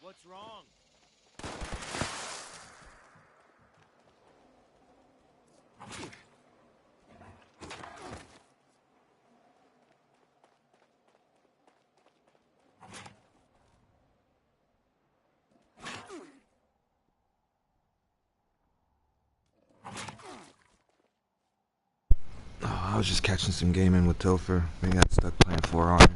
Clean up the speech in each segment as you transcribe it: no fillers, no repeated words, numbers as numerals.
What's wrong? Oh, I was just catching some gaming with Topher. Maybe got stuck playing 4 Honor.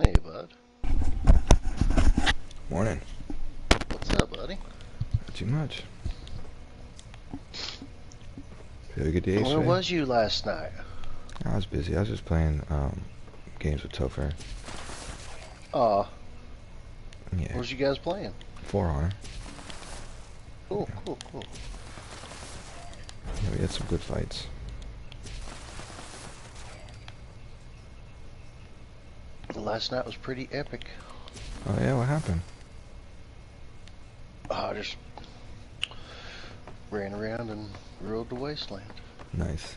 Hey, bud. Morning. What's up, buddy? Not too much. Feel a good day Where today? was you last night? I was busy. I was just playing games with Topher. Aw, Yeah. what was you guys playing? For Honor. Cool, cool, cool. Yeah, we had some good fights. Last night was pretty epic. Oh yeah, what happened? I just ran around and ruled the Wasteland. Nice.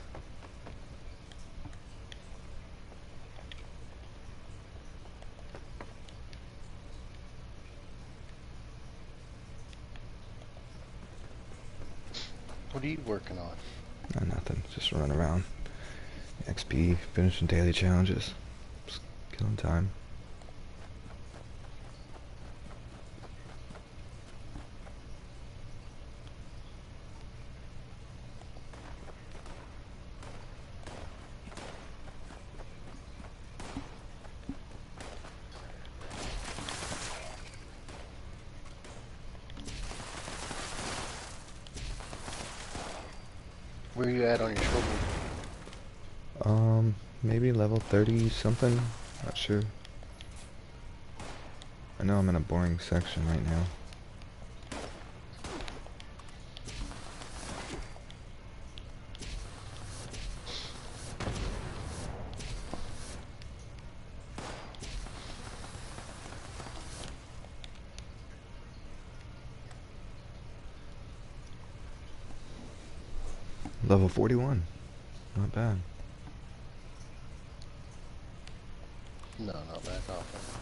What are you working on? Nothing. Just running around. XP, finishing daily challenges. Just killing time. Where are you at on your trouble? Maybe level 30 something. Not sure. I know I'm in a boring section right now. Level 41. Not bad. No, not back off.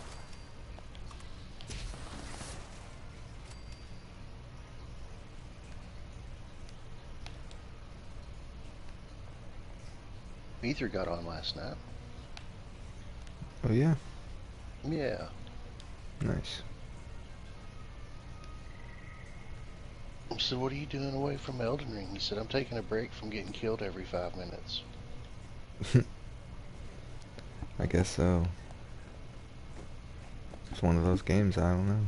Ether got on last night. Oh yeah? Yeah. Nice. I said, what are you doing away from Elden Ring? He said, I'm taking a break from getting killed every 5 minutes. I guess so. It's one of those games, I don't know.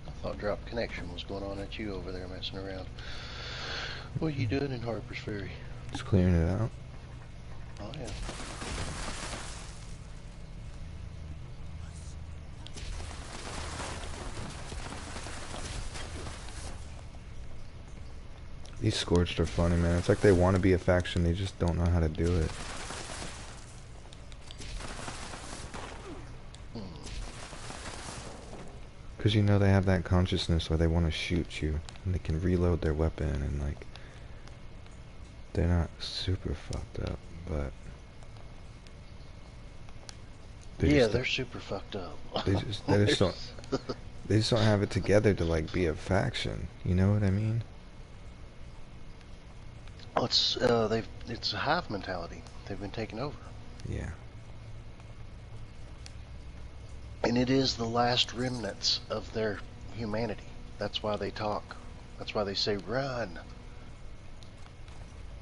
I thought drop connection was going on at you over there messing around. What are you doing in Harper's Ferry? Just clearing it out. Oh yeah. These Scorched are funny, man. It's like they want to be a faction, they just don't know how to do it. Because you know they have that consciousness where they want to shoot you, and they can reload their weapon, and like, they're not super fucked up, but... Yeah, they're super fucked up. They just don't have it together to like be a faction. You know what I mean? Oh, it's a hive mentality. They've been taken over. Yeah. And it is the last remnants of their humanity. That's why they talk. That's why they say run.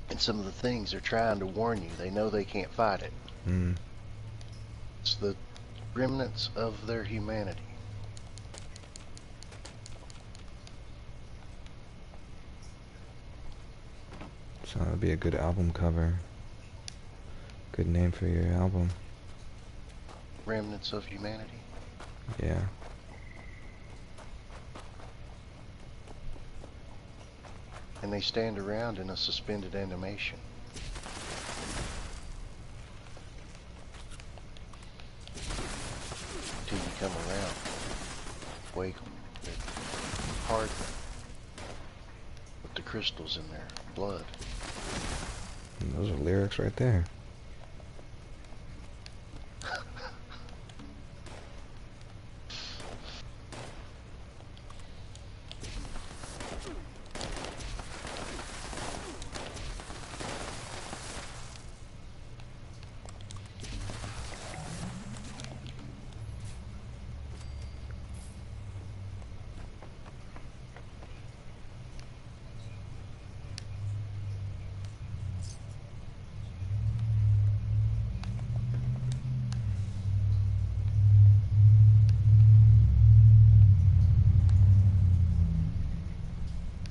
And some of the things they're trying to warn you, they know they can't fight it. It's the remnants of their humanity. So that'd be a good album cover. Good name for your album. Remnants of humanity. Yeah. And they stand around in a suspended animation. Till you come around. Wake them. They're hard with the crystals in their blood. And those are lyrics right there.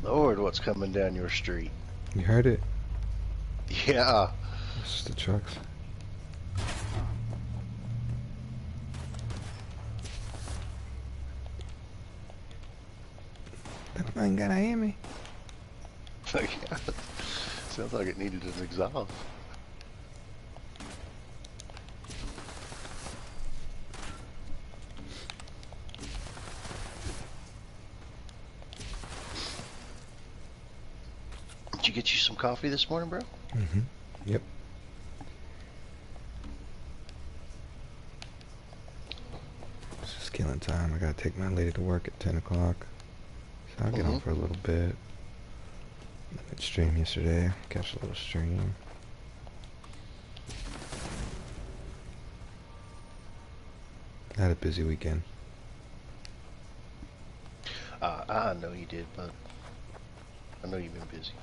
Lord, what's coming down your street? You heard it? Yeah. It's just the trucks. That ain't gonna hear me. Yeah. Sounds like it needed an exhaust. Did you get you some coffee this morning, bro? Mm-hmm. Yep. It's just killing time. I gotta take my lady to work at 10 o'clock. So I'll get on for a little bit. I did stream yesterday. Catch a little stream. I had a busy weekend. I know you did, but I know you've been busy.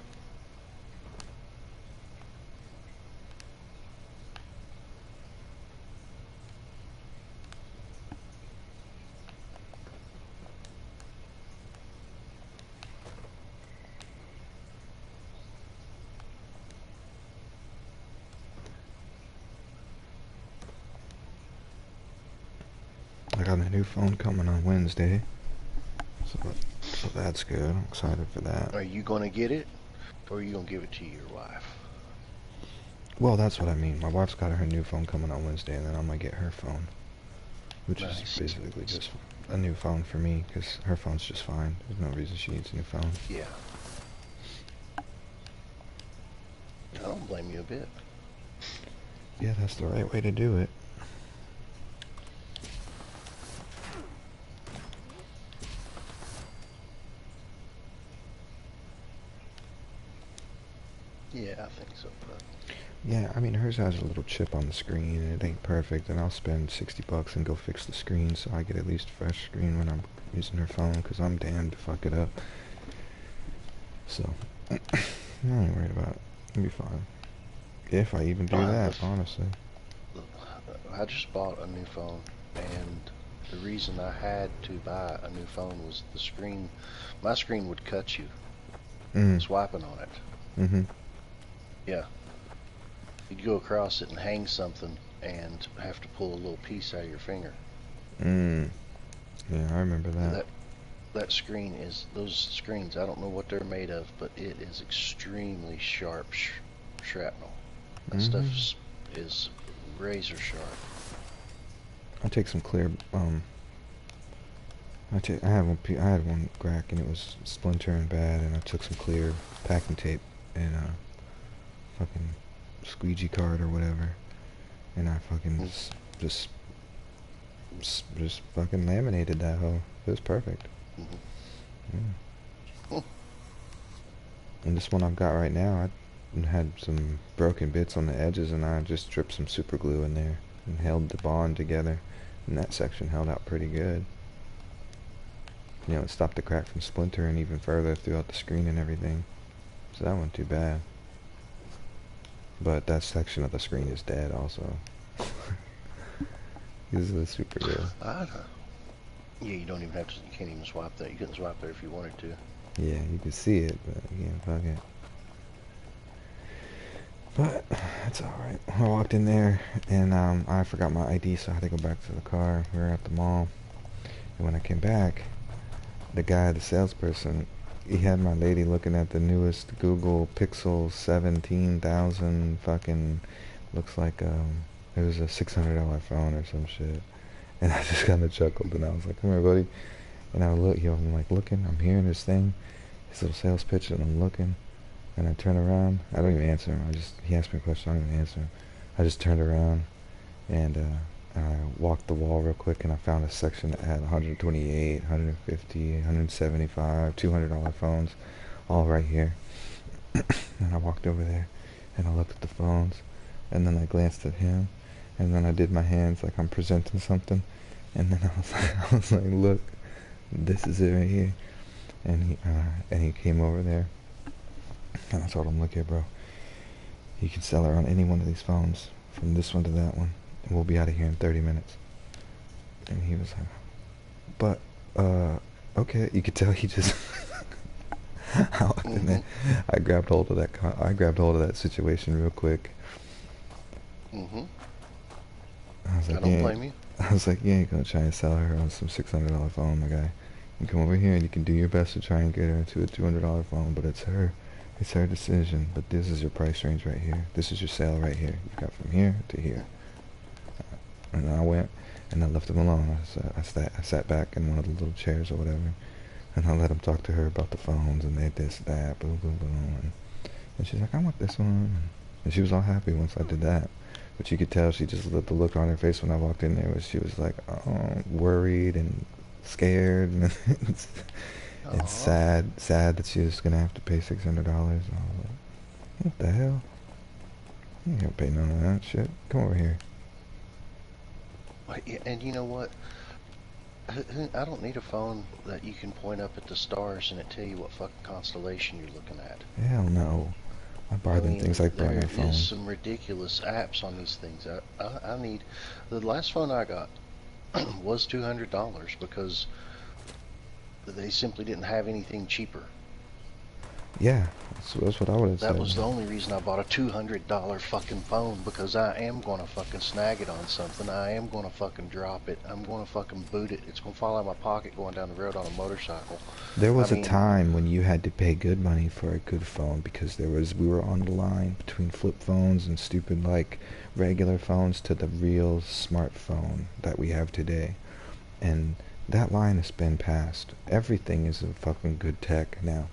I got a new phone coming on Wednesday. So that's good. I'm excited for that. Are you going to get it, or are you going to give it to your wife? Well, that's what I mean. My wife's got her new phone coming on Wednesday, and then I'm going to get her phone. Which is basically just a new phone for me, because her phone's just fine. There's no reason she needs a new phone. Yeah. I don't blame you a bit. Yeah, that's the right way to do it. Yeah, I think so, but Yeah, I mean, hers has a little chip on the screen, and it ain't perfect, and I'll spend 60 bucks and go fix the screen so I get at least a fresh screen when I'm using her phone, because I'm damned to fuck it up. So, I ain't worried about it. It'll be fine. If I even do that, honestly. I just bought a new phone, and the reason I had to buy a new phone was the screen. My screen would cut you swiping on it. Mm-hmm. Yeah. You'd go across it and hang something and have to pull a little piece out of your finger. Yeah, I remember that. That screen is, those screens, I don't know what they're made of, but it is extremely sharp shrapnel. That stuff is razor sharp. I take some clear, I had one crack and it was splintering bad, and I took some clear packing tape and fucking squeegee card or whatever, and I fucking just fucking laminated that hoe. It was perfect. Yeah. And this one I've got right now, I had some broken bits on the edges, and I just dripped some super glue in there and held the bond together, and that section held out pretty good. You know, it stopped the crack from splintering even further throughout the screen and everything. So that wasn't too bad. But that section of the screen is dead also. This is super real. I know. Yeah, you don't even have to, you can't even swipe that. You couldn't swipe there if you wanted to. Yeah, you can see it, but you can't fuck it. But that's alright. I walked in there and I forgot my ID, so I had to go back to the car. We were at the mall. And when I came back, the guy, the salesperson, he had my lady looking at the newest Google Pixel 17,000 fucking, looks like it was a $600 phone or some shit. And I just kind of chuckled, and I was like, come here, buddy. And I look, I'm like looking, I'm hearing this thing, his little sales pitch, and I'm looking, and I turn around. I don't even answer him. He asked me a question, I don't even answer him. I just turned around, and I walked the wall real quick, and I found a section that had 128, 150, 175, $200 phones, all right here. And I walked over there, and I looked at the phones, and then I glanced at him, and then I did my hands like I'm presenting something, and then I was like, look, this is it right here. And he came over there, and I told him, look here, bro, you can sell her on any one of these phones, from this one to that one, and we'll be out of here in 30 minutes. And he was like, but, okay. You could tell he just I grabbed hold of that situation real quick. I was like, I don't blame you. I was like, you ain't gonna try and sell her on some $600 phone, my guy. You come over here and you can do your best to try and get her into a $200 phone, but it's her decision. But this is your price range right here. This is your sale right here. You got from here to here. And I went and I left him alone. I sat back in one of the little chairs or whatever, and I let him talk to her about the phones and they this, that, boom, boom, boom. And she's like, I want this one. And she was all happy once I did that. But you could tell she just let the look on her face when I walked in there was she was like, worried and scared and, and sad that she was gonna have to pay $600. And I was like, what the hell? You ain't gonna pay none of that shit. Come over here. And you know what? I don't need a phone that you can point up at the stars and it tell you what fucking constellation you're looking at. Hell no. I buy them things like burner phones. There is some ridiculous apps on these things. I need, the last phone I got was $200 because they simply didn't have anything cheaper. Yeah, that's what I would have said. That was the only reason I bought a $200 fucking phone, because I am gonna fucking snag it on something. I am gonna fucking drop it. I'm gonna fucking boot it. It's gonna fall out of my pocket going down the road on a motorcycle. There was a time when you had to pay good money for a good phone because we were on the line between flip phones and stupid like regular phones to the real smartphone that we have today. And that line has been passed. Everything is a fucking good tech now.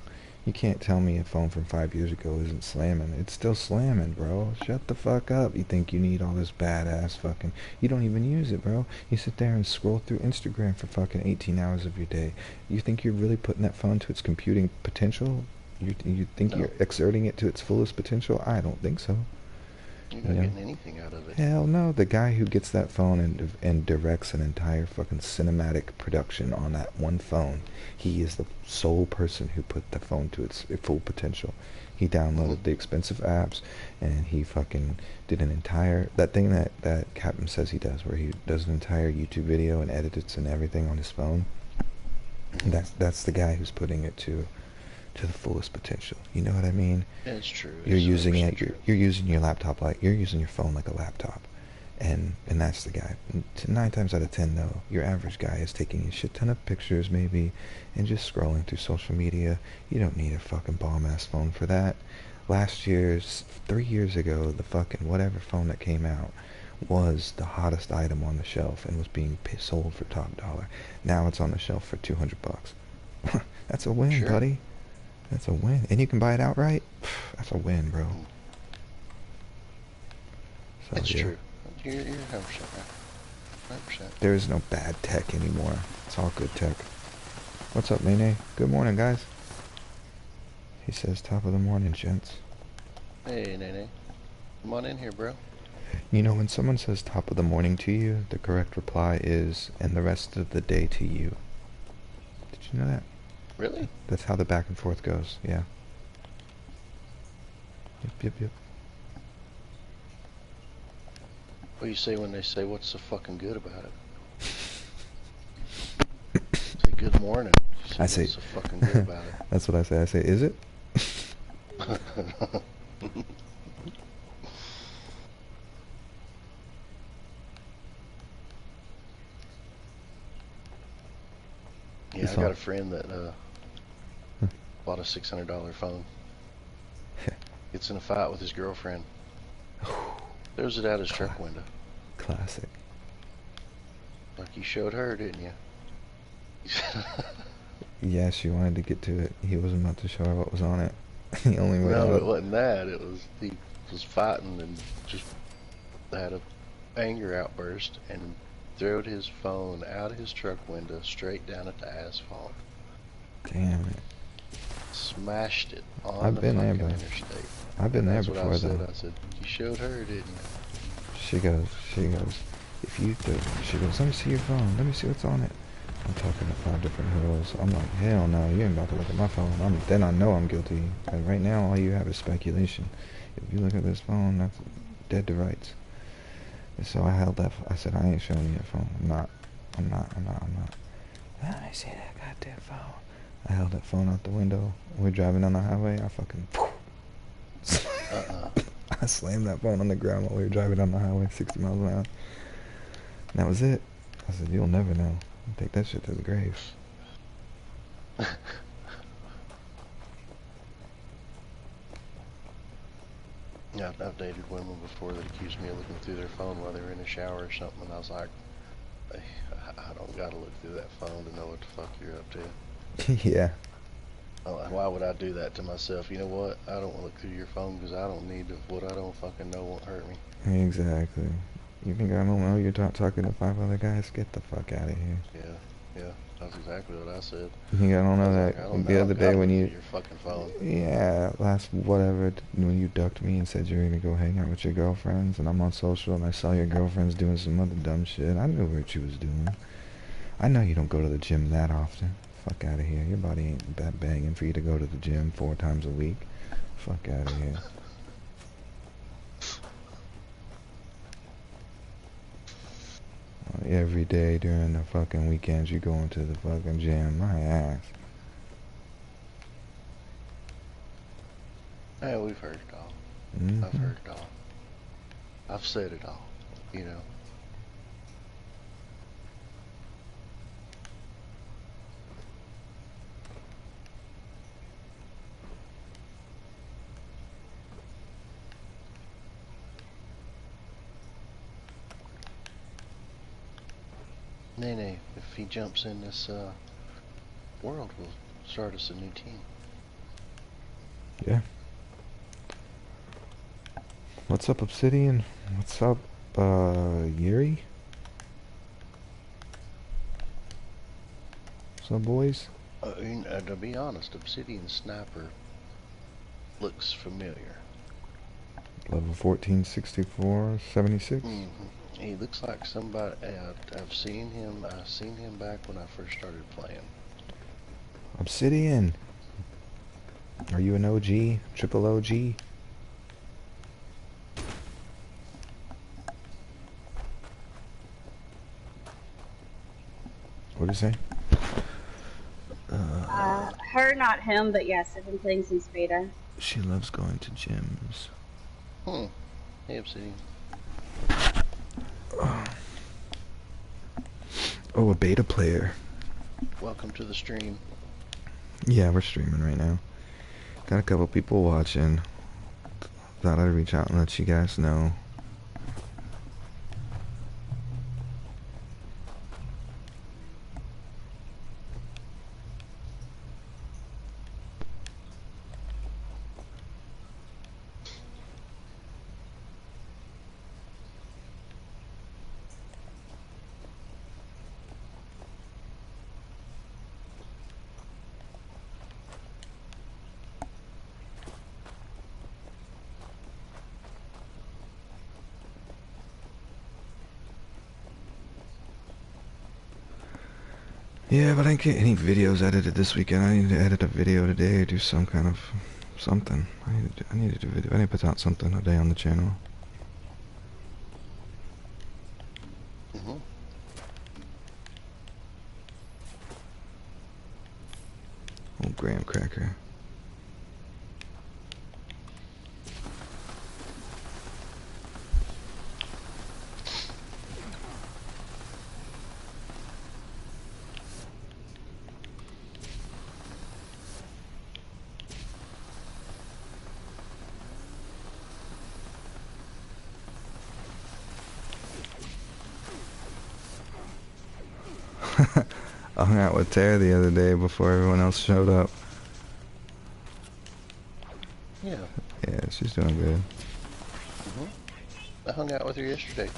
You can't tell me a phone from 5 years ago isn't slamming. It's still slamming, bro. Shut the fuck up. You think you need all this badass fucking... You don't even use it, bro. You sit there and scroll through Instagram for fucking 18 hours of your day. You think you're really putting that phone to its computing potential? You think No, you're exerting it to its fullest potential? I don't think so. you're You not know? getting anything out of it. Hell no. The guy who gets that phone and directs an entire fucking cinematic production on that one phone, he is the sole person who put the phone to its full potential. He Hmm. downloaded the expensive apps, and he fucking did an entire that thing that Captain says he does, where he does an entire YouTube video and edits and everything on his phone. Hmm. That's the guy who's putting it to the fullest potential. You know what I mean? Yeah, it's true. You're It's using 100% it. true. You're using your laptop like you're using your phone like a laptop, and that's the guy. 9 times out of 10, though, your average guy is taking a shit ton of pictures, maybe, and just scrolling through social media. You don't need a fucking bomb ass phone for that. Last year's, 3 years ago, the fucking whatever phone that came out was the hottest item on the shelf and was being sold for top dollar. Now it's on the shelf for $200. That's a win, Sure. buddy. That's a win. And you can buy it outright? That's a win, bro. Mm. So, It's yeah. true. You're 100% right. 100%. There is no bad tech anymore. It's all good tech. What's up, Nene? Good morning, guys. He says, top of the morning, gents. Hey, Nene. Come on in here, bro. You know, when someone says top of the morning to you, the correct reply is, and the rest of the day to you. Did you know that? Really? That's how the back and forth goes, yeah. Yep. What do you say when they say, what's so fucking good about it? Say, good morning. You say, I what's say, so fucking good about that's what I say. I say, is it? it? Yeah, He's I got all, a friend that bought a $600 phone. Gets in a fight with his girlfriend. Throws it out his truck window. classic. Like you showed her, didn't you? Yeah, she wanted to get to it. He wasn't about to show her what was on it. The only way No, out it of wasn't that. It was he was fighting and just had a anger outburst and throwed his phone out of his truck window straight down at the asphalt. Damn it. Smashed it on I've the been there, fucking but interstate. I've been And there that's what I before, said. though. I said, you showed her, didn't you? If you do, she goes, let me see your phone. Let me see what's on it. I'm talking to 5 different girls. I'm like, hell no, you ain't about to look at my phone. Then I know I'm guilty. And right now, all you have is speculation. If you look at this phone, that's dead to rights. And so I held that. I said, I ain't showing you your phone. I'm not. Let me see that goddamn phone. I held that phone out the window. We were driving down the highway. I fucking. Uh-uh. I slammed that phone on the ground while we were driving down the highway, 60 miles an hour. And that was it. I said, you'll never know. Take that shit to the grave. Yeah, I've dated women before that accused me of looking through their phone while they were in the shower or something, and I was like, hey, I don't gotta look through that phone to know what the fuck you're up to. Yeah. Why would I do that to myself? You know what? I don't want to look through your phone because I don't need to. What I don't fucking know won't hurt me. Exactly. You think I don't know you're talking to 5 other guys? Get the fuck out of here. Yeah, that's exactly what I said. You think I don't I know was that like, I the other don't day gotta when look through you, your fucking phone. yeah, last whatever, when you ducked me and said you were gonna go hang out with your girlfriends, and I'm on social and I saw your girlfriends doing some other dumb shit. I knew what you was doing. I know you don't go to the gym that often. Fuck out of here. Your body ain't that banging for you to go to the gym 4 times a week. Fuck out of here. Every day during the fucking weekends you going to the fucking gym. My ass. Hey, we've heard it all. I've Mm-hmm. heard it all. I've said it all. You know. Nene, if he jumps in this world, we'll start us a new team. Yeah. What's up, Obsidian? What's up, Yuri? What's up, boys? To be honest, Obsidian Sniper looks familiar. Level 1464, 76. He looks like somebody. I've seen him. I seen him back when I first started playing. Obsidian. Are you an OG? Triple OG? What do you say? Her, not him, but yes, I've been playing since beta. She loves going to gyms. Hey, Obsidian. Oh, a beta player. Welcome to the stream. Yeah, we're streaming right now. Got a couple people watching. Thought I'd reach out and let you guys know. Yeah, but I didn't get any videos edited this weekend. I need to edit a video today or do some kind of something. I need to do a video. I need to put out something a day on the channel. Oh, graham cracker. I hung out with Tara the other day before everyone else showed up. Yeah. Yeah, she's doing good. I hung out with her yesterday.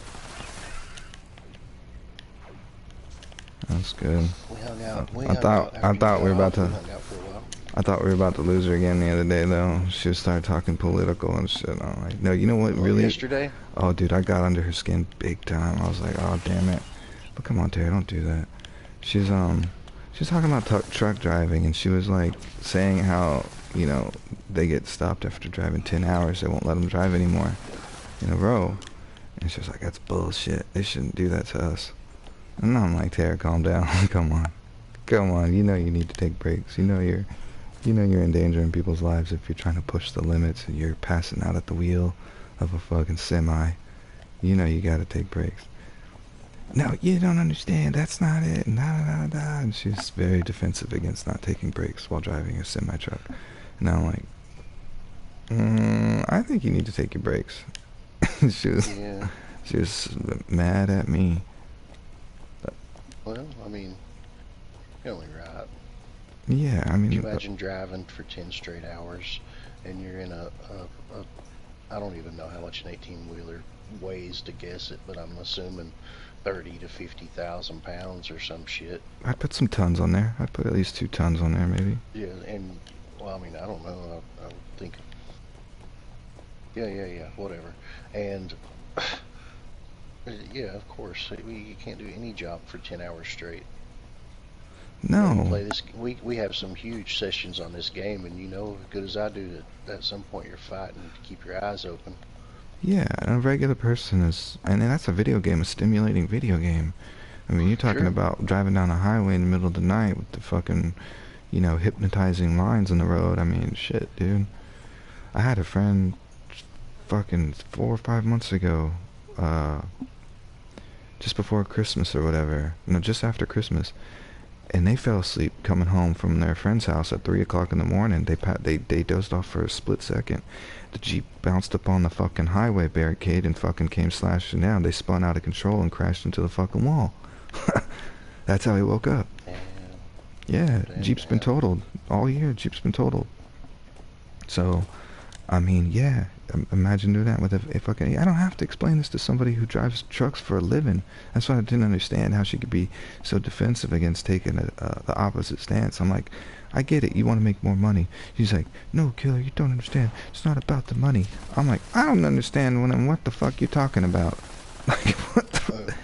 That's good. We hung out. I thought we were about to. We hung out for a while. I thought we were about to lose her again the other day, though. She started talking political and shit. I'm like, no, you know what, really? Yesterday? Oh, dude, I got under her skin big time. I was like, oh, damn it. But come on, Tara, don't do that. She's talking about truck driving, and she was, like, saying how, you know, they get stopped after driving 10 hours. They won't let them drive anymore in a row. And she was like, that's bullshit. They shouldn't do that to us. And I'm like, Tara, calm down. Come on. Come on. You know you need to take breaks. You know you're endangering people's lives if you're trying to push the limits and you're passing out at the wheel of a fucking semi. You know you gotta take breaks. No, you don't understand. That's not it. And she's very defensive against not taking breaks while driving a semi-truck. And I'm like, I think you need to take your breaks. She was mad at me. Well, I mean, you're only right. Yeah, I mean... Can you imagine driving for 10 straight hours and you're in a I don't even know how much an 18-wheeler weighs to guess it, but I'm assuming 30 to 50,000 pounds or some shit. I'd put some tons on there. I'd put at least 2 tons on there, maybe. Yeah, and, well, I mean, I don't know. I would think... Yeah, whatever. And... Yeah, of course. You can't do any job for 10 hours straight. No. We play this. We have some huge sessions on this game, and you know as good as I do that at some point you're fighting to keep your eyes open. Yeah, a regular person is, and that's a video game, a stimulating video game. I mean, you're talking about driving down a highway in the middle of the night with the fucking, you know, hypnotizing lines on the road. I mean, shit, dude. I had a friend fucking 4 or 5 months ago, just before Christmas or whatever. No, just after Christmas. And they fell asleep coming home from their friend's house at 3 o'clock in the morning. They dozed off for a split second. The Jeep bounced up on the fucking highway barricade and fucking came slashing down. They spun out of control and crashed into the fucking wall. That's how he woke up. Yeah, Jeep's been totaled. All year, Jeep's been totaled. So, I mean, yeah. imagine doing that with a fucking... I don't have to explain this to somebody who drives trucks for a living. That's why I didn't understand how she could be so defensive against taking the opposite stance. I'm like, I get it. You want to make more money. She's like, no, killer, you don't understand. It's not about the money. I'm like, I don't understand what the fuck you're talking about. Like, what the...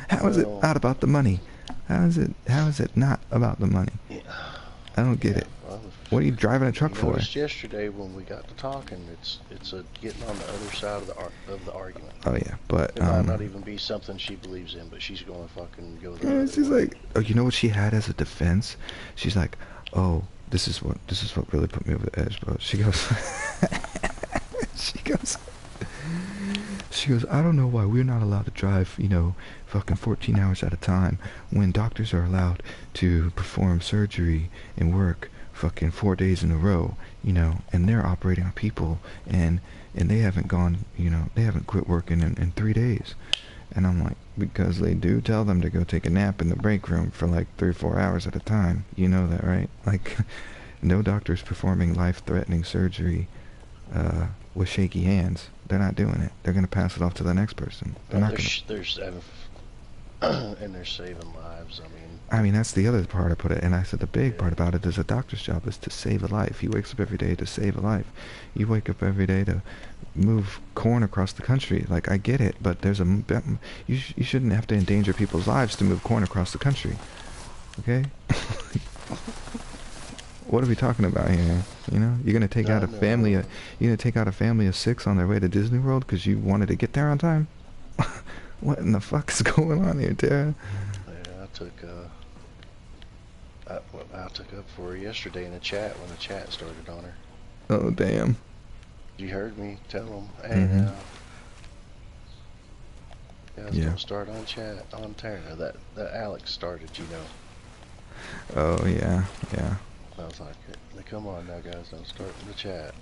How is it not about the money? How is it not about the money? Yeah. I don't get it. Well, What are you driving a truck for? Yesterday when we got to talking, it's a getting on the other side of the argument. Oh yeah, but it might not even be something she believes in, but she's gonna fucking go there. She's like, oh, you know what she had as a defense? She's like, oh, this is what really put me over the edge, bro. She goes, she goes, I don't know why we're not allowed to drive, fucking 14 hours at a time when doctors are allowed to perform surgery and work fucking 4 days in a row, and they're operating on people, and they haven't gone, they haven't quit working in 3 days. And I'm like, because they do tell them to go take a nap in the break room for like 3 or 4 hours at a time. You know that, right? Like, no doctor's performing life-threatening surgery with shaky hands. They're not doing it. They're going to pass it off to the next person. They're not going and they're saving lives. I mean, that's the other part I put it. And I said the big part about it is a doctor's job is to save a life. He wakes up every day to save a life. You wake up every day to move corn across the country. Like, I get it, but there's you shouldn't have to endanger people's lives to move corn across the country. Okay? What are we talking about here? You're gonna take out a family. You're gonna take out a family of 6 on their way to Disney World because you wanted to get there on time. What in the fuck is going on here, Tara? Yeah, I took up for her yesterday in the chat when the chat started on her. Oh damn! You heard me tell them, hey, guys, don't start on chat on Tara. That Alex started, Oh yeah. I was like, come on now, guys, don't start in the chat.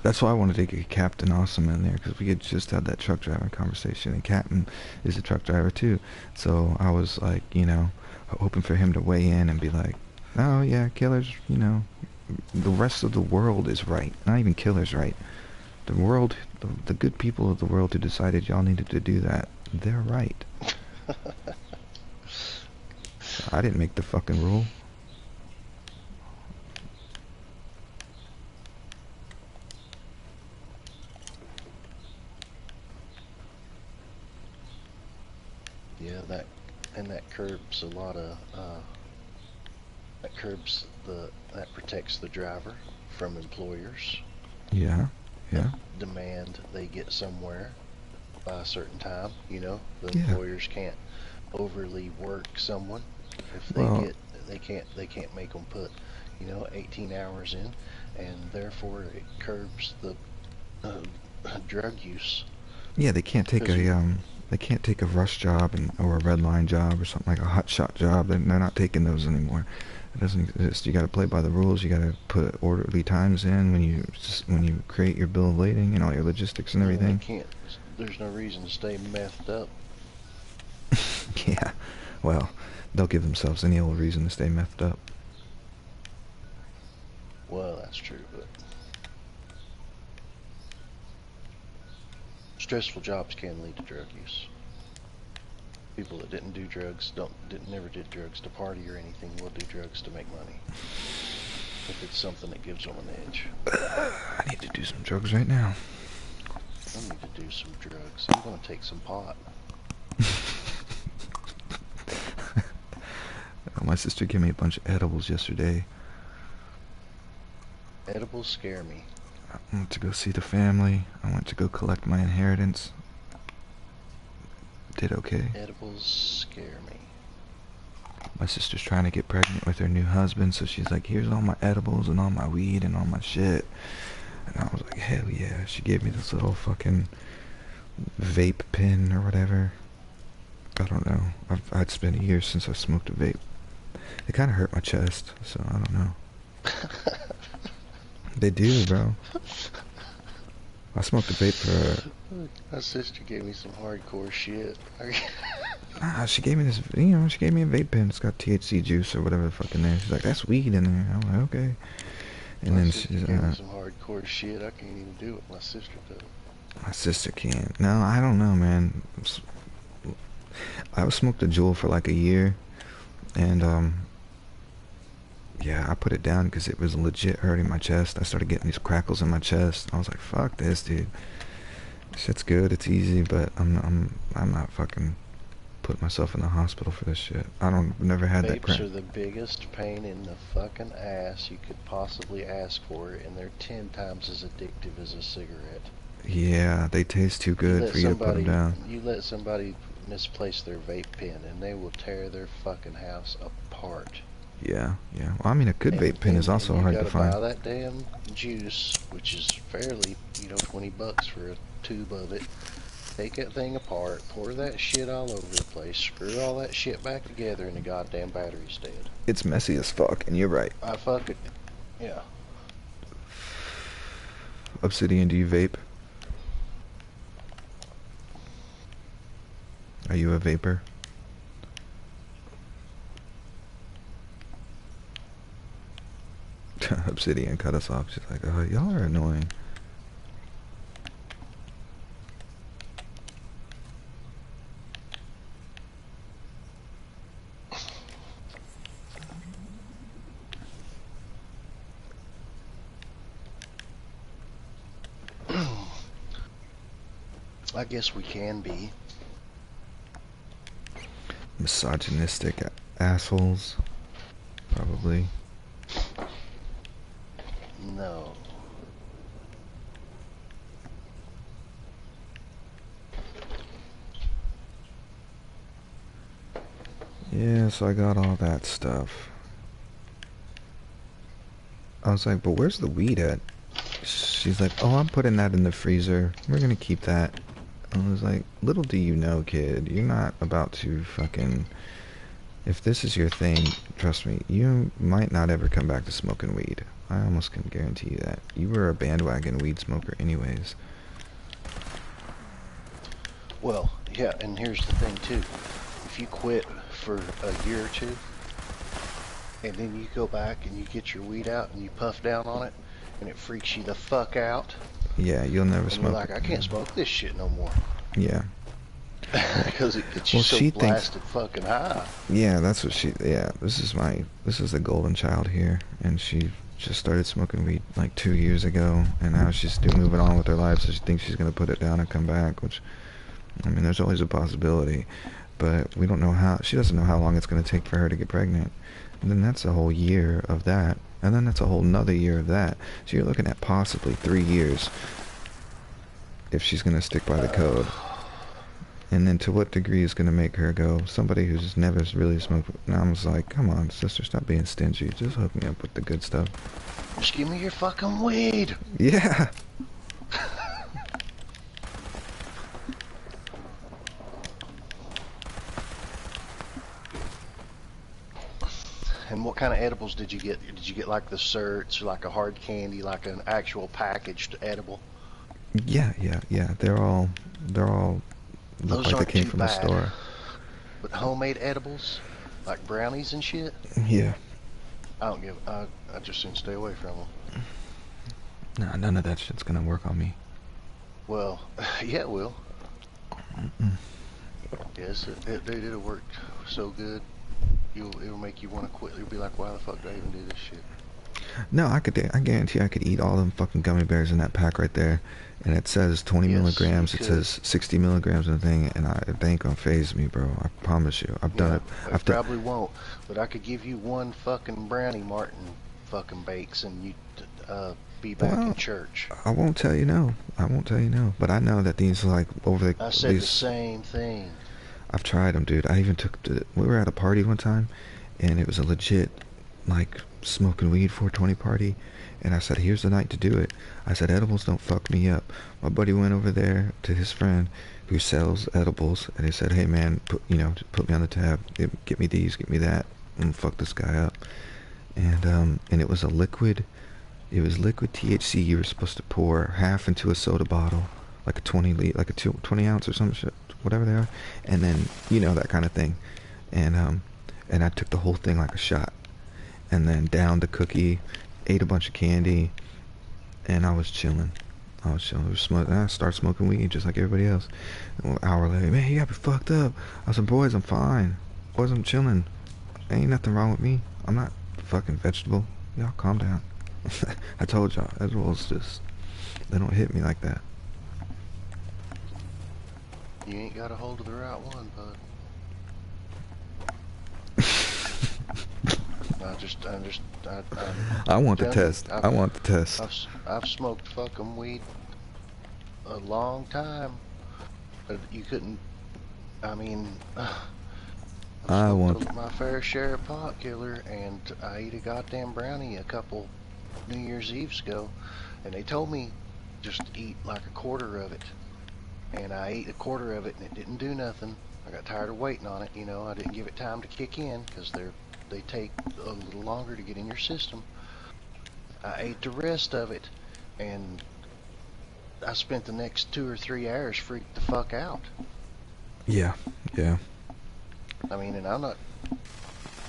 That's why I wanted to get Captain Awesome in there, because we had just had that truck driving conversation, and Captain is a truck driver too. So I was like, hoping for him to weigh in and be like, oh yeah, Killer's, the rest of the world is right. Not even Killer's right. The world, the good people of the world who decided y'all needed to do that, they're right. I didn't make the fucking rule. Yeah, that curbs a lot of that protects the driver from employers. Yeah. Demand they get somewhere by a certain time. The employers can't overly work someone if they can't make them put 18 hours in, and therefore it curbs the drug use. Yeah, they can't take a rush job or a red line job or something like a hot shot job. They're not taking those anymore. It doesn't exist. You got to play by the rules. You got to put orderly times in when you create your bill of lading and all your logistics and everything. There's no reason to stay methed up. Yeah, well, they'll give themselves any old reason to stay methed up. Well, that's true, but stressful jobs can lead to drug use. People that didn't do drugs never did drugs to party or anything will do drugs to make money. If it's something that gives them an edge. I need to do some drugs right now. I need to do some drugs. I'm gonna take some pot. My sister gave me a bunch of edibles yesterday. Edibles scare me. I went to go see the family. I went to go collect my inheritance. Did okay. Edibles scare me. My sister's trying to get pregnant with her new husband, so she's like, here's all my edibles and all my weed and all my shit. And I was like, hell yeah. She gave me this little fucking vape pen or whatever. I don't know. I'd spent a year since I smoked a vape. It kind of hurt my chest, so I don't know. They do, bro. I smoked a vape for... My sister gave me some hardcore shit. She gave me this, she gave me a vape pen. It's got THC juice or whatever the fuck in there. She's like, that's weed in there. I'm like, okay. And My then sister she's, gave me some hardcore shit. I can't even do what my sister does. my sister can't. No, I don't know, man. I smoked a Juul for like a year, and yeah, I put it down because it was legit hurting my chest. I started getting these crackles in my chest. I was like, "Fuck this, dude. Shit's good. It's easy, but I'm not fucking putting myself in the hospital for this shit. Never had that Vapes crack. are the biggest pain in the fucking ass you could possibly ask for, and they're 10 times as addictive as a cigarette. Yeah, they taste too good for you to put them down. You let somebody misplace their vape pen, and they will tear their fucking house apart. Yeah, yeah. Well, I mean, a good vape pen is also and you hard to gotta find. buy that damn juice, which is fairly, $20 for a tube of it. Take that thing apart, pour that shit all over the place, screw all that shit back together, and the goddamn battery's dead. It's messy as fuck, and you're right. I fuck it. Yeah. Obsidian, do you vape? Are you a vapor? Obsidian cut us off. She's like, oh, y'all are annoying. I guess we can be. Misogynistic assholes. Probably. No. Yeah, so I got all that stuff. I was like, but where's the weed at? She's like, oh, I'm putting that in the freezer. We're gonna keep that. I was like, little do you know, kid, you're not about to fucking... If this is your thing, trust me, you might not ever come back to smoking weed. I almost can guarantee you that. You were a bandwagon weed smoker anyways. Well, yeah, and here's the thing, too. If you quit for a year or two, and then you go back and you get your weed out and you puff down on it, and it freaks you the fuck out. Yeah, you'll never and smoke. You're like, I can't smoke this shit no more. Yeah. Because it gets you so blasted fucking high. Yeah, that's what she... Yeah, this is the golden child here, and she just started smoking weed like 2 years ago, and now she's still moving on with her life, so she thinks she's going to put it down and come back, which... I mean, there's always a possibility, but we don't know how... She doesn't know how long it's going to take for her to get pregnant. And then that's a whole year of that, and then that's a whole nother year of that. So you're looking at possibly 3 years if she's going to stick by the code. And then to what degree is going to make her go, somebody who's never really smoked... Now I'm just like, come on, sister, stop being stingy. Just hook me up with the good stuff. Just give me your fucking weed. Yeah. And what kind of edibles did you get? Did you get like the certs, or like a hard candy, like an actual packaged edible? Yeah. They're all look Those like they aren't came too from the bad. store. But homemade edibles, like brownies and shit. Yeah. I just soon stay away from them. Nah, none of that shit's gonna work on me. Well, yeah, it will. Yes, it'll work so good. It'll make you want to quit. You'll be like, why the fuck did I even do this shit? No, I guarantee I could eat all them fucking gummy bears in that pack right there, and it says 20 milligrams. It says 60 milligrams in the thing, and they ain't gonna phase me, bro. I promise you. I've done it. I probably won't, but I could give you one fucking brownie Martin fucking bakes, and you be back in church. I won't tell you no. But I know that these like over the. I said the same thing. I've tried them, dude. I even we were at a party one time, and it was a legit, like, smoking weed 420 party, and I said, here's the night to do it. I said, edibles don't fuck me up. My buddy went over there to his friend who sells edibles, and he said, hey man, put me on the tab, get me these, get me that, and fuck this guy up. And it was liquid THC. You were supposed to pour half into a soda bottle, like a 20 ounce or some shit, whatever they are, and then that kind of thing, and I took the whole thing like a shot, and then downed the cookie ate a bunch of candy, and I was chilling. I was chilling. I started smoking weed just like everybody else. And an hour later, man, you got me fucked up. I said, boys, I'm fine. Boys, I'm chilling. Ain't nothing wrong with me. I'm not a fucking vegetable. Y'all calm down. I told y'all, edibles just, they don't hit me like that. You ain't got a hold of the right one, bud. I want the test. I want the test. I've smoked fucking weed a long time, but you couldn't. I mean, I've smoked my fair share of pot, killer, and I ate a goddamn brownie a couple New Year's Eves ago, and they told me just eat like a quarter of it, and I ate a quarter of it, and it didn't do nothing. I got tired of waiting on it, you know. I didn't give it time to kick in because they take a little longer to get in your system. I ate the rest of it, and I spent the next 2 or 3 hours freaked the fuck out. Yeah, yeah. I mean, and I'm not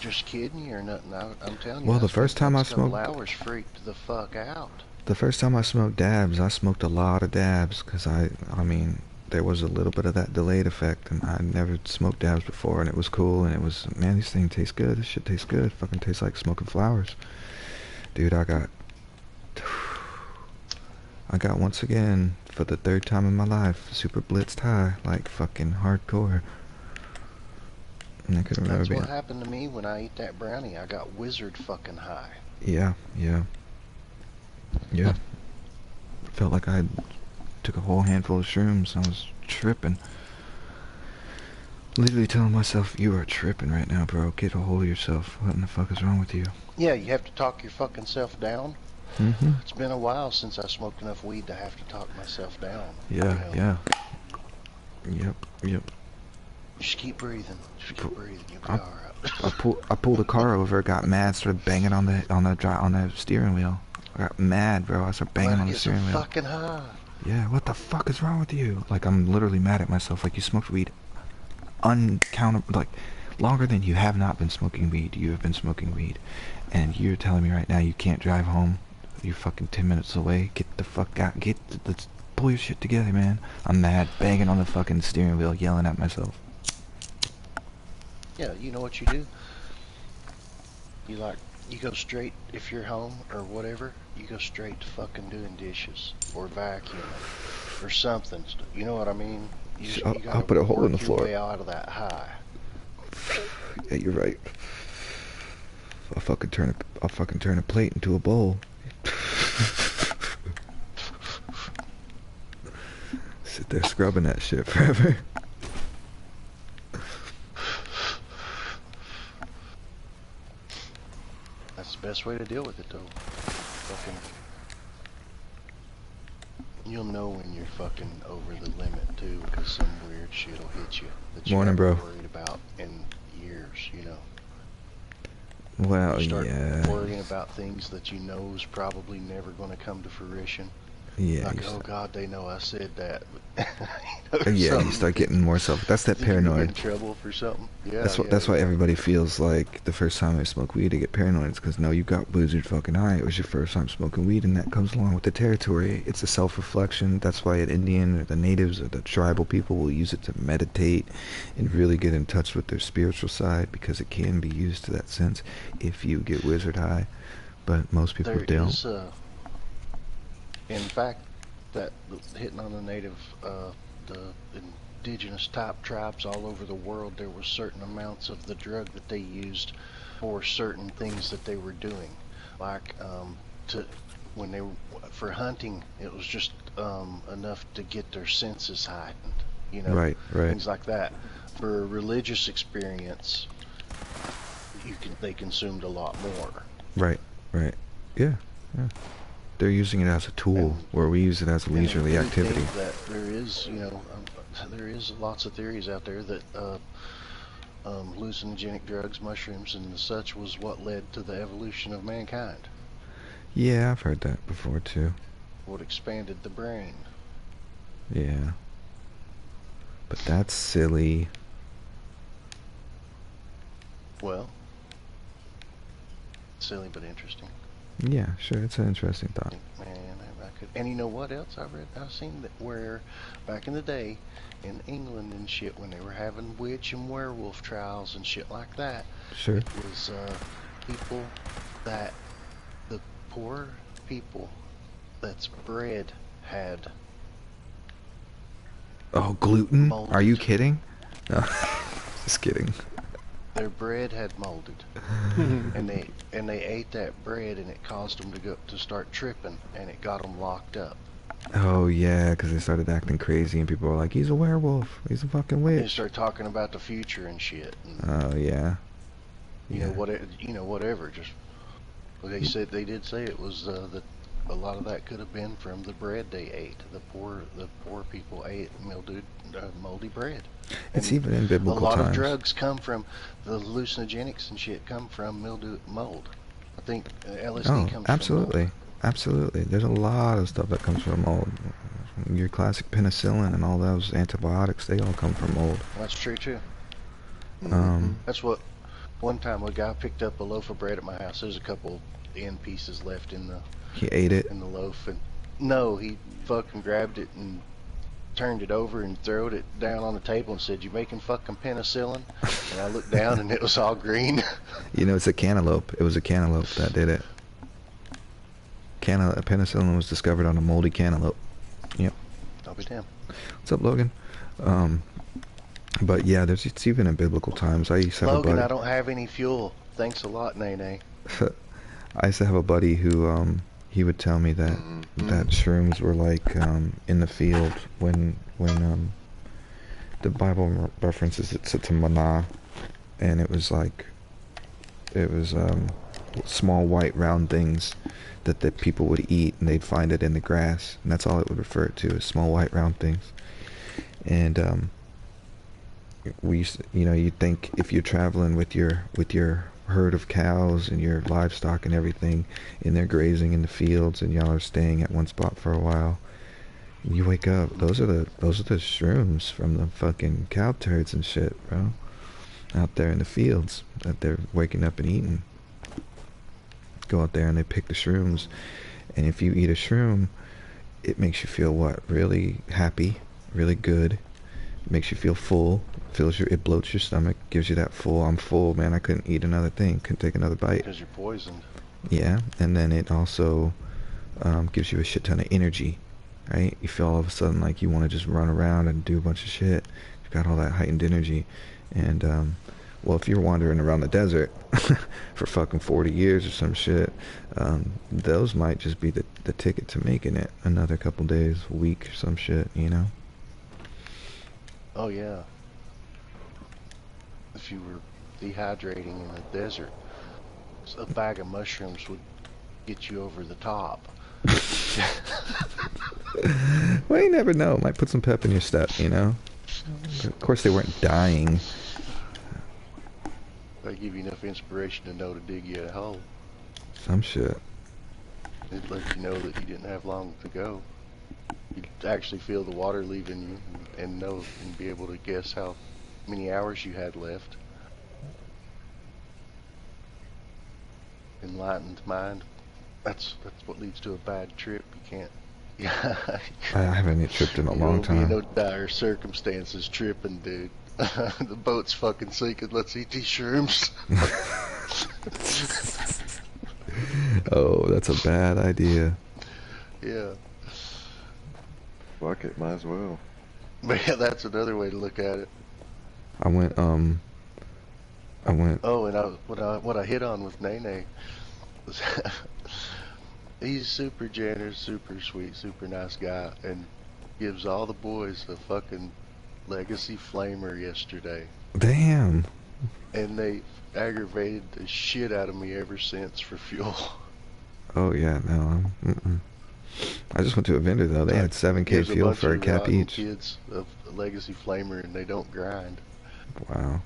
just kidding you or nothing. I'm telling you. Well, the first time I smoked, hours freaked the fuck out. The first time I smoked dabs, I smoked a lot of dabs because I mean, there was a little bit of that delayed effect, and I never smoked dabs before, and it was cool, and it was, man, these things taste good. This shit tastes good. Fucking tastes like smoking flowers, dude. I got once again for the 3rd time in my life super blitzed high, like fucking hardcore. And I couldn't remember. That's what happened to me when I ate that brownie. I got wizard fucking high. Yeah, yeah. Yeah. Felt like I took a whole handful of shrooms. I was tripping. Literally telling myself, you are tripping right now, bro. Get a hold of yourself. What in the fuck is wrong with you? Yeah, you have to talk your fucking self down. Mm-hmm. It's been a while since I smoked enough weed to have to talk myself down. Yeah, you know? Yeah. Yep. Just keep breathing. Just keep breathing. You'll be alright. I pulled the car over, got mad, started banging on the steering wheel. I got mad, bro. I started banging on the steering wheel. Fucking high. Yeah, what the fuck is wrong with you? Like, I'm literally mad at myself. Like, you smoked weed uncountable, like, longer than you have not been smoking weed. You have been smoking weed. And you're telling me right now you can't drive home. You're fucking 10 minutes away. Get the fuck out. Let's pull your shit together, man. I'm mad, banging on the fucking steering wheel, yelling at myself. Yeah, you know what you do? You go straight, if you're home or whatever, you go straight to fucking doing dishes or vacuuming or something. You know what I mean? I'll put a hole in the floor. Way out of that high. Yeah, you're right. I'll fucking turn a plate into a bowl. Sit there scrubbing that shit forever. That's the best way to deal with it, though. Fucking, you'll know when you're fucking over the limit too, because some weird shit'll hit you that you haven't worried about in years. You know. Well, you start yeah. worrying about things that you know is probably never going to come to fruition. Yeah. Like, oh God, they know I said that. Yeah, you start getting more self. That's that paranoid. In trouble for something. Yeah. That's why everybody feels like the first time they smoke weed, they get paranoid. It's because no, you got blizzard fucking high. It was your first time smoking weed, and that comes along with the territory. It's a self-reflection. That's why an Indian or the natives or the tribal people will use it to meditate and really get in touch with their spiritual side, because it can be used to that sense if you get wizard high. But most people don't. In fact, that hitting on the native, the indigenous type tribes all over the world, there were certain amounts of the drug that they used for certain things that they were doing, like for hunting, it was just enough to get their senses heightened, you know, right, things like that. For a religious experience, they consumed a lot more. Right, yeah. They're using it as a tool, where we use it as a leisurely activity. That there is, there is lots of theories out there that hallucinogenic drugs, mushrooms, and such was what led to the evolution of mankind. Yeah, I've heard that before too. What expanded the brain. Yeah. But that's silly. Well, silly but interesting. Yeah, sure. It's an interesting thought. Man, I could. And you know what else I read? I've seen that where back in the day in England and shit, when they were having witch and werewolf trials and shit like that, Sure. it was people that the poor people that's bread had Oh, gluten? Are you molded. kidding? No, just kidding. Their bread had molded, and they ate that bread, and it caused them to start tripping, and it got them locked up. Oh yeah, because they started acting crazy, and people were like, "He's a werewolf. He's a fucking They witch." start talking about the future and shit, and Oh yeah, you know yeah. what, whatever. Just they said they did say it was that a lot of that could have been from the bread they ate. The poor people ate mildewed, moldy bread, It's and even in a biblical lot of times. drugs come from the hallucinogenics and shit come from mildew mold. I think LSD Oh, comes from mold. absolutely, absolutely. There's a lot of stuff that comes from mold. Your classic penicillin and all those antibiotics, they all come from mold. That's true too. Um, That's what one time a guy picked up a loaf of bread at my house. There's a couple end pieces left he ate it. in the loaf, and no, he fucking grabbed it and turned it over and throwed it down on the table and said, "You making fucking penicillin?" And I looked down and it was all green. You know, it's a cantaloupe. It was a cantaloupe that did it. Penicillin was discovered on a moldy cantaloupe. Yep. I'll be damned. What's up, Logan? Um, but yeah, it's even in biblical times. I used to have a Logan, buddy. I don't have any fuel. Thanks a lot, Nene. I used to have a buddy who he would tell me that shrooms were like in the field when the Bible references it to manna, and it was like it was small white round things that people would eat, and they'd find it in the grass, and that's all it would refer to, is small white round things. And we used to, you'd think if you're traveling with your herd of cows and your livestock and everything, and they're grazing in the fields, and y'all are staying at one spot for a while, you wake up, those are the shrooms from the fucking cow turds and shit, bro, out there in the fields that they're waking up and eating. Go out there and they pick the shrooms, and if you eat a shroom, it makes you feel what? Really happy, really good. It makes you feel full. It bloats your stomach, gives you that full, I'm full, man, I couldn't eat another thing, couldn't take another bite. Because you're poisoned. Yeah, and then it also gives you a shit ton of energy, right? You feel all of a sudden like you want to just run around and do a bunch of shit. You've got all that heightened energy. And well, if you're wandering around the desert for fucking 40 years or some shit, those might just be the ticket to making it another couple days, a week or some shit, Oh, yeah. If you were dehydrating in the desert, a bag of mushrooms would get you over the top. Well, you never know. Might put some pep in your step, Of course, they weren't dying. They give you enough inspiration to know to dig you a hole. Some shit. It'd let you know that you didn't have long to go. You'd actually feel the water leaving you and know and be able to guess how many hours you had left. Enlightened mind. That's what leads to a bad trip. You can't. Yeah. I haven't tripped in a You long won't be in time. no dire circumstances tripping, dude. The boat's fucking sinking. Let's eat these shrooms. Oh, that's a bad idea. Yeah. Fuck it, might as well. But yeah, that's another way to look at it. I went. Oh, and what I hit on with Nene was he's super generous, super sweet, super nice guy, and gives all the boys a fucking legacy flamer yesterday. Damn. And they aggravated the shit out of me ever since for fuel. Oh yeah, no. I just went to a vendor though. They had 7K fuel for a cap each. Kids of a legacy flamer, and they don't grind. Wow.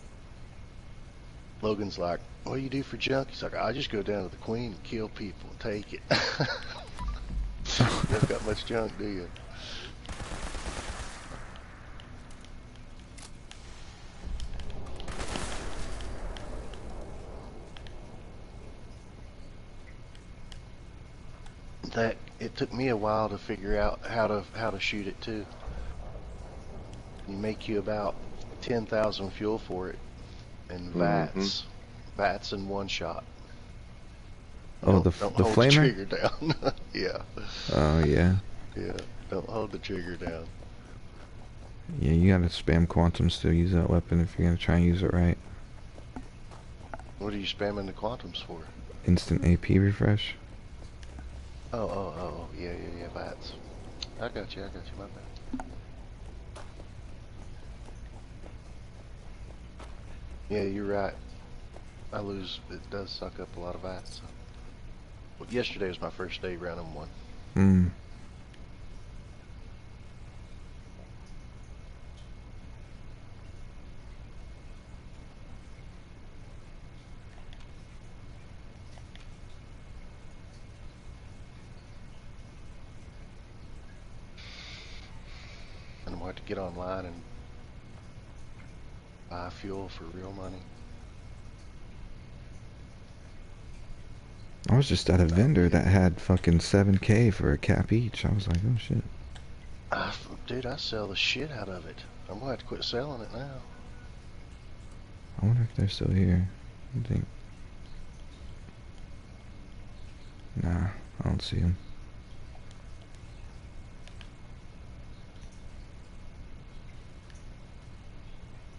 Logan's like, "What do you do for junk?" He's like, "I just go down to the Queen and kill people and take it." You don't got much junk, do you? That it took me a while to figure out how to shoot it too. You make you about 10,000 fuel for it, and VATS in one shot. Oh, Don't the hold the flamer? trigger down. Yeah. Oh, yeah. Yeah. Don't hold the trigger down. Yeah, you gotta spam quantums to use that weapon if you're gonna try and use it right. What are you spamming the quantums for? Instant AP refresh. Oh. Yeah. VATS. I got you. My bad. Yeah, you're right. I lose. It does suck up a lot of VATS. Well, yesterday was my first day running one. Hmm. And I'm going to have to get online and buy fuel for real money. I was just at a vendor that had fucking 7K for a cap each. I was like, oh shit. Dude, I sell the shit out of it. I'm going to have to quit selling it now. I wonder if they're still here. I think. Nah, I don't see them.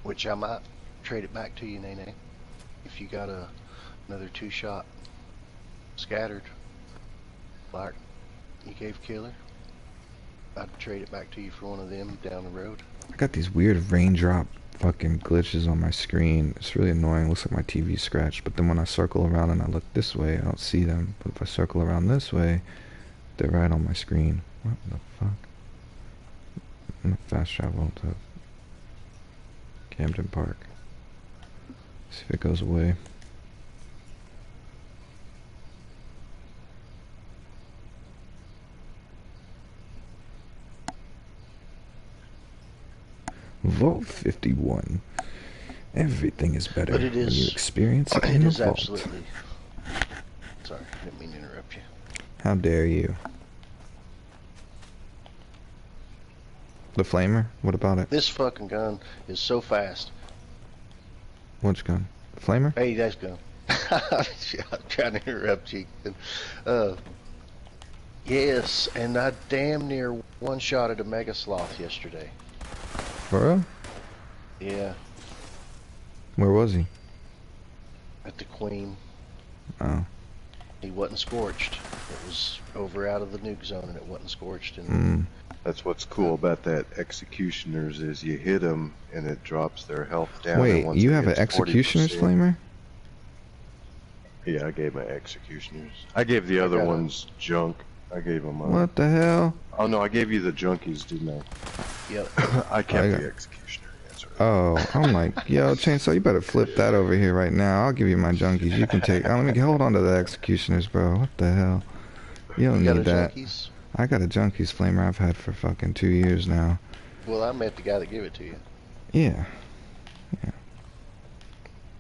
Which I might trade it back to you, Nene. If you got another 2-shot scattered, like you gave Killer, I'd trade it back to you for one of them down the road. I got these weird raindrop fucking glitches on my screen. It's really annoying. Looks like my TV's scratched. But then when I circle around and I look this way, I don't see them. But if I circle around this way, they're right on my screen. What the fuck? I'm gonna fast travel to Camden Park. See if it goes away. Vault 51. Everything is better But it is, when you experience it it in the is vault. Absolutely. Sorry, I didn't mean to interrupt you. How dare you? The flamer? What about it? This fucking gun is so fast. Which gun? The flamer? Hey, that's gun. I'm trying to interrupt you. Yes, and I damn near one-shotted a mega sloth yesterday. For real? Yeah. Where was he? At the Queen. Oh. He wasn't scorched. It was over out of the nuke zone, and it wasn't scorched. And That's what's cool about that executioners is you hit them and it drops their health down. Wait, and once you it have an hits executioner's 40%, flamer? Yeah, I gave my executioners. I gave the other ones junk. I gave them. What the hell? Oh no, I gave you the junkies, didn't I? Yep. I kept the executioner. That's right. Oh, I'm like, yo, Chainsaw, you better flip that over here right now. I'll give you my junkies. You can take. Let me hold on to the executioners, bro. What the hell? You don't need that. Junkies? I got a junkies flamer I've had for fucking 2 years now. Well, I met the guy that gave it to you. Yeah. Yeah.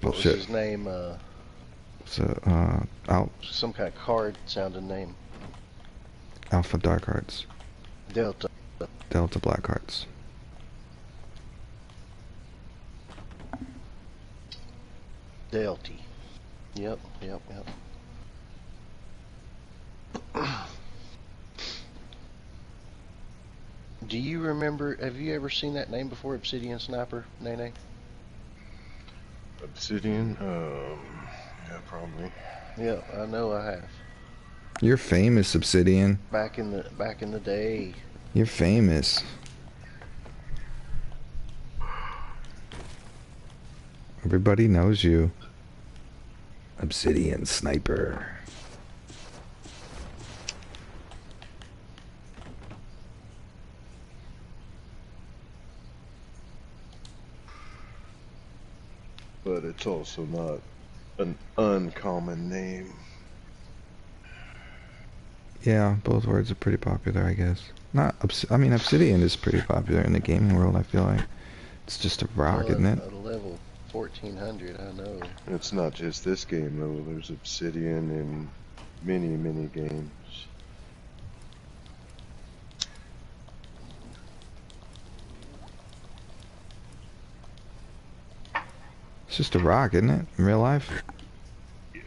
What was his name? So, some kind of card-sounding name. Alpha Dark Hearts. Delta. Delta Black Hearts. Delty. Yep. Do you remember, have you ever seen that name before, Obsidian Sniper, Nene? Obsidian? Yeah, probably. Yeah, I know I have. You're famous, Obsidian. Back in the day. You're famous. Everybody knows you. Obsidian Sniper. But it's also not an uncommon name. Yeah, both words are pretty popular, I guess. I mean, Obsidian is pretty popular in the gaming world, I feel like. It's just a rock, isn't it? At a level 1400, I know. It's not just this game, though. There's Obsidian in many, many games. It's just a rock, isn't it? In real life? Yeah.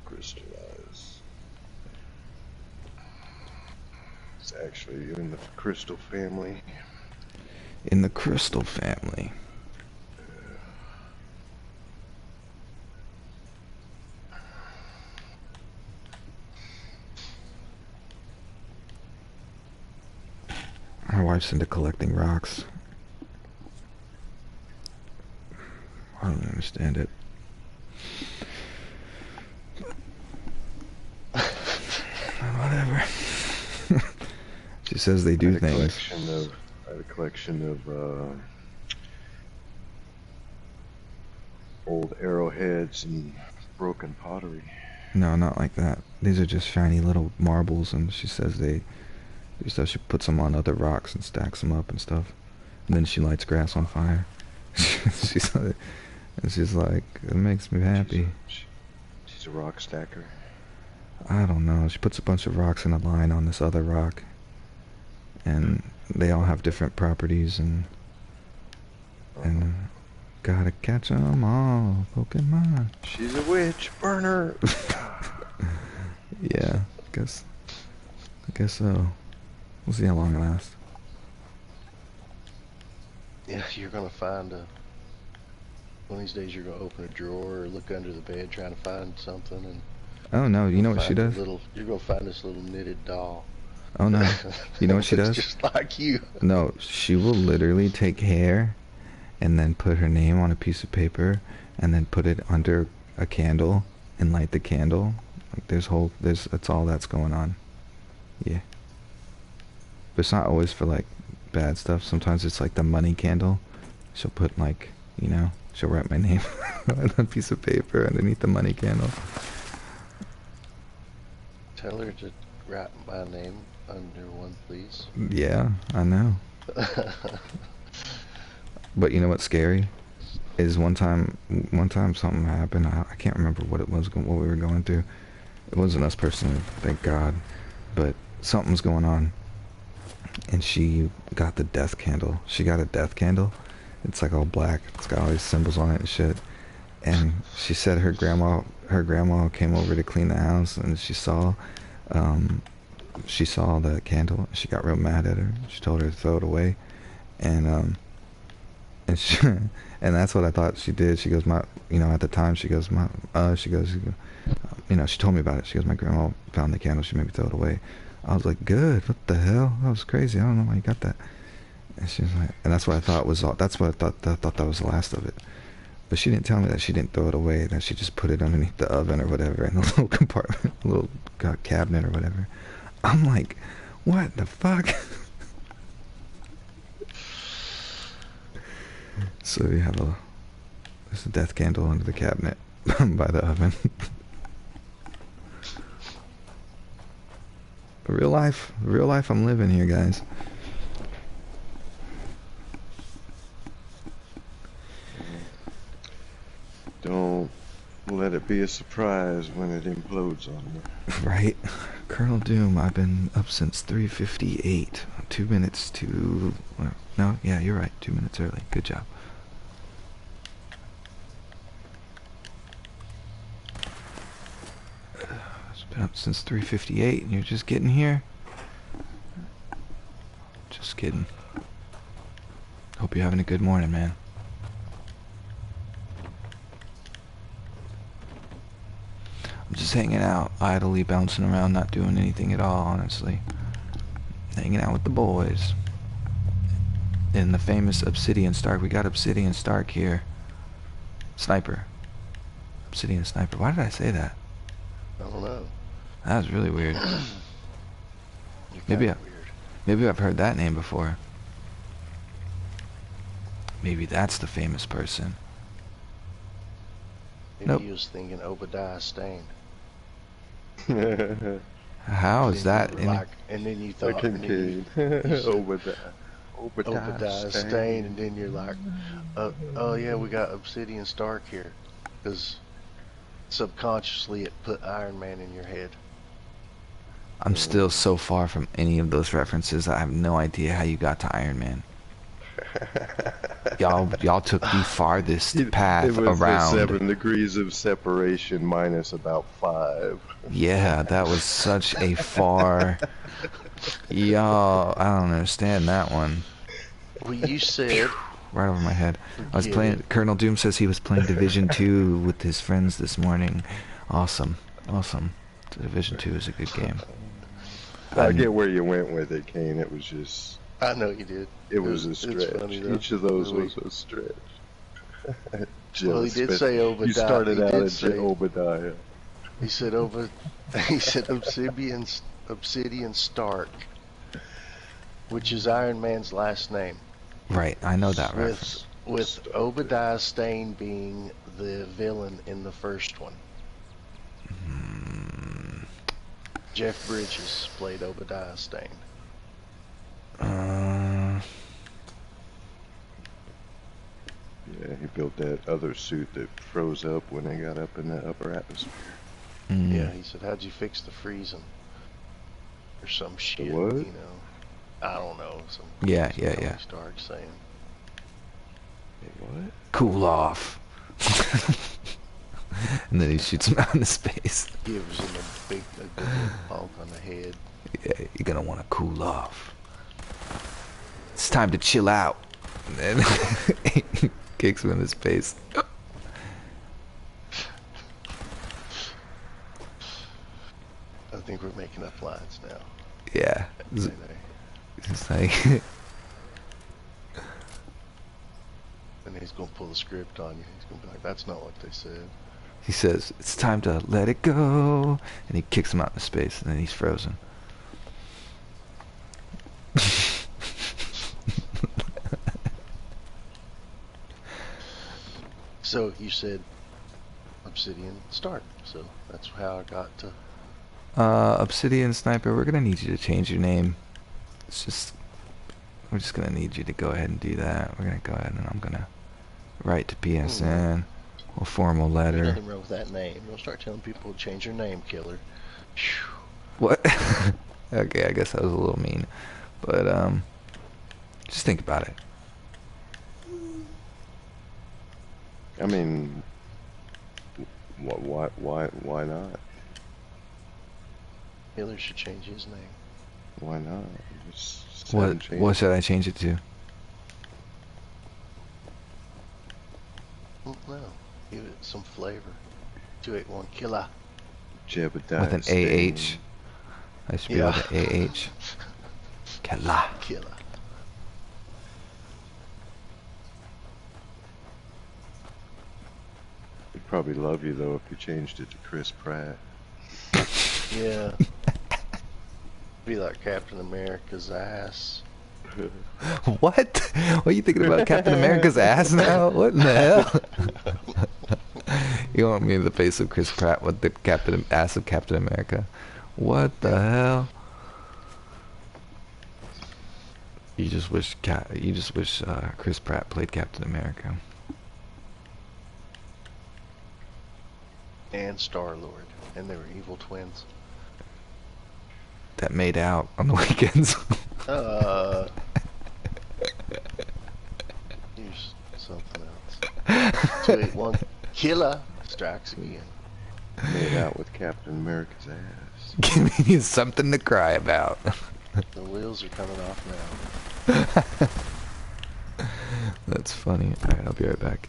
Crystallized. It's actually in the crystal family. In the crystal family. My wife's into collecting rocks. I don't understand it. Whatever. She says they do things. I had a collection of old arrowheads and broken pottery. No, not like that. These are just shiny little marbles, and she says she puts them on other rocks and stacks them up and stuff. And then she lights grass on fire. she's like, it makes me happy. She's a rock stacker. I don't know. She puts a bunch of rocks in a line on this other rock, and they all have different properties, and gotta catch 'em all, Pokemon. She's a witch, burn her. Yeah, I guess so. We'll see how long it lasts. Yeah, you're gonna find one of these days you're gonna open a drawer or look under the bed trying to find something, and Oh no, you know what she does? You're gonna find this little knitted doll. Oh no, you know what she does? Just like you. No, she will literally take hair and then put her name on a piece of paper and then put it under a candle and light the candle. Like that's all that's going on. Yeah. But it's not always for like bad stuff. Sometimes it's like the money candle. She'll put like, she'll write my name on a piece of paper underneath the money candle. Tell her to write my name under one, please. Yeah, I know. But you know what's scary? Is one time something happened. I can't remember what it was, what we were going through. It wasn't us personally, thank God. But something's going on. And she got the death candle. She got a death candle. It's like all black. It's got all these symbols on it and shit. And she said her grandma came over to clean the house, and she saw the candle. She got real mad at her. She told her to throw it away. And she, and that's what I thought she did. She goes, at the time, she told me about it. She goes, my grandma found the candle. She made me throw it away. I was like, good. What the hell? That was crazy. I don't know why you got that. And she was like, and that's what I thought was all. That's what I thought that was the last of it. But she didn't tell me that she didn't throw it away. That she just put it underneath the oven or whatever in a little compartment, a little cabinet or whatever. I'm like, what the fuck? So we have there's a death candle under the cabinet by the oven. Real life I'm living here, guys. Don't let it be a surprise when it implodes on you. Right. Colonel Doom, I've been up since 3:58. 2 minutes to... No, yeah, you're right. 2 minutes early. Good job. It's been up since 3:58 and you're just getting here? Just kidding. Hope you're having a good morning, man. I'm just hanging out, idly bouncing around, not doing anything at all, honestly. Hanging out with the boys. In the famous Obsidian Stark. We got Obsidian Stark here. Sniper. Obsidian Sniper. Why did I say that? I don't know. That was really weird. Weird. Maybe I've heard that name before. Maybe that's the famous person. Maybe Nope. he was thinking Obadiah Stane. How is that? And then you thought Kincaid. Obadiah Stane, and then you're like, oh yeah, we got Obsidian Stark here, because subconsciously it put Iron Man in your head. I'm still so far from any of those references. I have no idea how you got to Iron Man. Y'all took the farthest path It was the around. 7 degrees of separation minus about 5. Yeah, that was such a far. Y'all, I don't understand that one. Well, you said Right over my head. I was forget playing. it. Colonel Doom says he was playing Division 2 with his friends this morning. Awesome. Division 2 is a good game. I get where you went with it, Kane. It was just, I know you did. it was a It's stretch. funny though. Each of those Really. was a stretch. Well, he did say Obadiah. You started He out did at say Obadiah. he said he said Obsidian Stark, which is Iron Man's last name. Right, I know that reference. With Obadiah Stane being the villain in the first one. Jeff Bridges played Obadiah Stane. Yeah, he built that other suit that froze up when they got up in the upper atmosphere. Yeah, he said, "How'd you fix the freezing?" Or some shit, what? you know. I don't know. Some Yeah. Stark saying. What? Cool off. And then he shoots him out into space. Gives him a good little bonk on the head. Yeah, you're gonna want to cool off. It's time to chill out. And then he kicks him in his face. I think we're making up lines now. Yeah. It's like... And he's gonna pull the script on you. He's gonna be like, "That's not what they said." He says, it's time to let it go. And he kicks him out into space, and then he's frozen. So you said Obsidian Stark. So that's how I got to. Obsidian Sniper, we're gonna need you to change your name. We're just gonna need you to go ahead and do that. We're gonna go ahead and I'm gonna write to PSN, a formal letter. There's nothing wrong with that name. Don't start telling people to change your name, killer. What? Okay, I guess that was a little mean, but just think about it. I mean, why not? Killer should change his name. Why not? Just have him change What it. should I change it to? No, give it some flavor. 281 killer. Jebediah With an Stane. AH. I should be with an AH. Kala. Killer. He'd probably love you though if you changed it to Chris Pratt. Yeah. Be like Captain America's ass. What? What are you thinking about Captain America's ass now? What in the hell? You want me in the face of Chris Pratt with the ass of Captain America? What the hell? You just wish Chris Pratt played Captain America. And Star-Lord. And they were evil twins. That made out on the weekends. Here's something else. 281 killer strikes again. Made out with Captain America's ass. Give me something to cry about. The wheels are coming off now. That's funny. Alright, I'll be right back.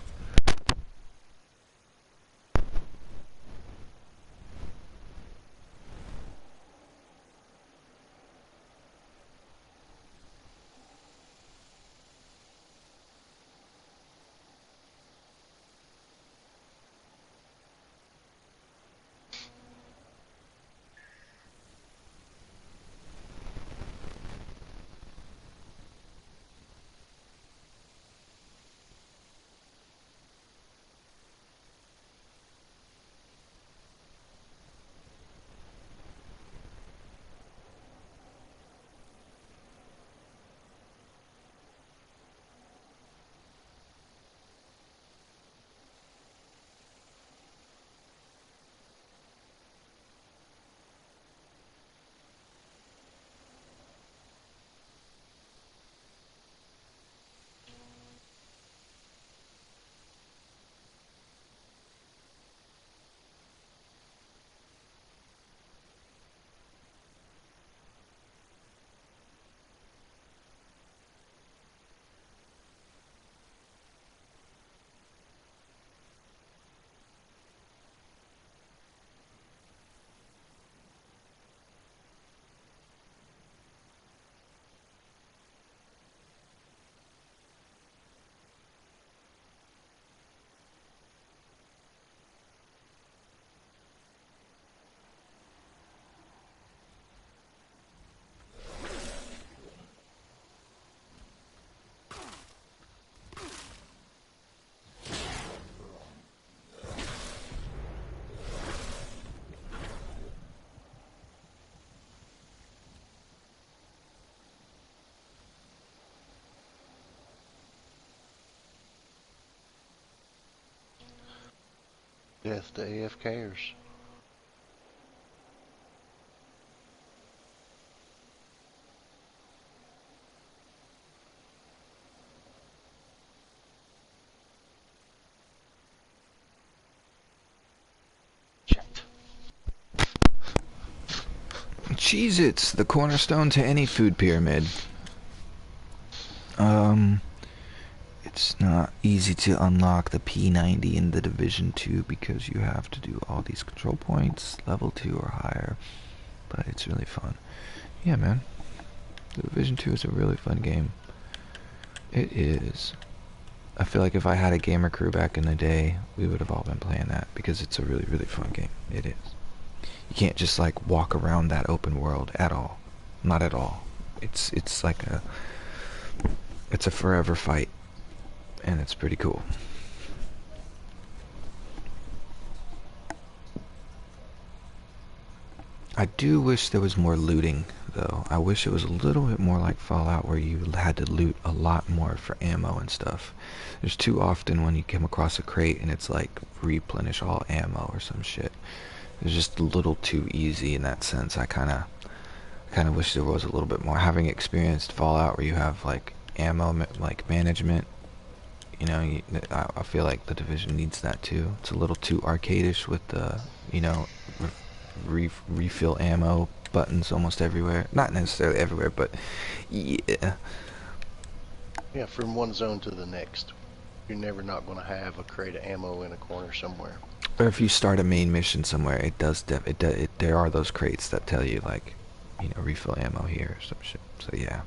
Death to AFKers. Shit. Cheez-Its, the cornerstone to any food pyramid. It's not easy to unlock the P90 in the Division 2 because you have to do all these control points, level 2 or higher, but it's really fun. Yeah, man. The Division 2 is a really fun game. It is. I feel like if I had a gamer crew back in the day, we would have all been playing that because it's a really, really fun game. It is. You can't just like walk around that open world at all. Not at all. It's like it's a forever fight. And it's pretty cool. I do wish there was more looting, though. I wish it was a little bit more like Fallout, where you had to loot a lot more for ammo and stuff. There's too often when you come across a crate and it's like replenish all ammo or some shit. It's just a little too easy in that sense. I kind of wish there was a little bit more. Having experienced Fallout, where you have like ammo like management. You know, I feel like the Division needs that too. It's a little too arcadish with the, you know, refill ammo buttons almost everywhere. Not necessarily everywhere, but yeah. Yeah, from one zone to the next. You're never not going to have a crate of ammo in a corner somewhere. Or if you start a main mission somewhere, it does. There are those crates that tell you like, you know, refill ammo here or some shit. So yeah.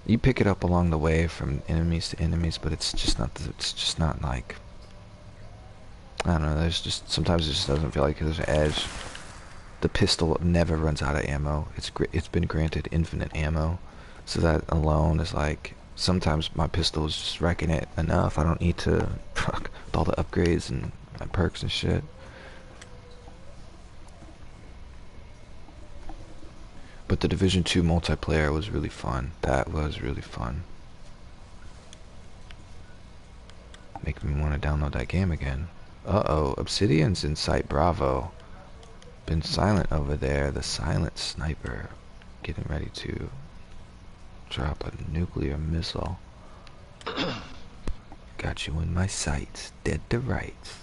You pick it up along the way from enemies to enemies, but it's just not like, I don't know, there's just, sometimes it just doesn't feel like there's an edge. The pistol never runs out of ammo. It's been granted infinite ammo, so that alone is like, sometimes my pistol is just wrecking it enough. I don't need to fuck with all the upgrades and my perks and shit. But the Division 2 multiplayer was really fun. That was really fun. Make me want to download that game again. Uh-oh, Obsidian's in Site Bravo. Been silent over there. The silent sniper. Getting ready to drop a nuclear missile. Got you in my sights. Dead to rights.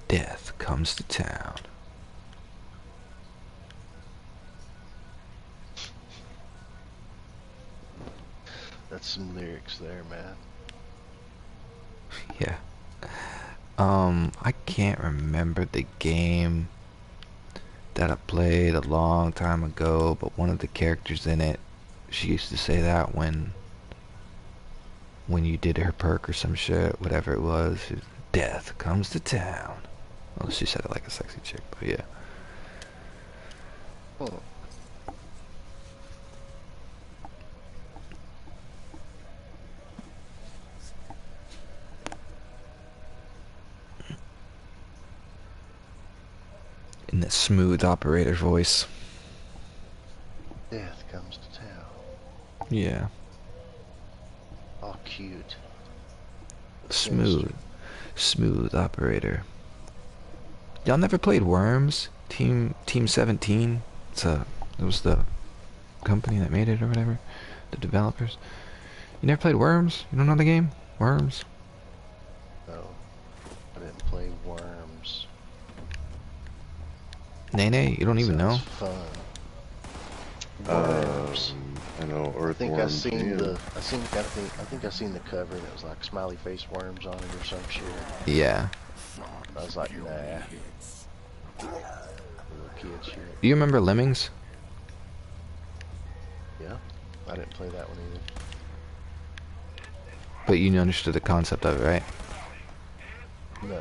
Death comes to town. That's some lyrics there, man. Yeah. I can't remember the game that I played a long time ago, but one of the characters in it, she used to say that when you did her perk or some shit, whatever it was, death comes to town. Well, she said it like a sexy chick, but yeah. Oh. In that smooth operator voice. Death comes to town. Yeah. Oh, cute. Smooth. Smooth operator. Y'all never played Worms? Team 17? It was the company that made it or whatever. The developers. You never played Worms? You don't know the game? Worms? No. I didn't play Worms. Nene? You don't even know? Fun. Worms. I know Earthworms. I think I seen the cover and it was like smiley face worms on it or some shit. Yeah. I was like, nah. Little kid shit. You remember Lemmings? Yeah. I didn't play that one either. But you understood the concept of it, right? No.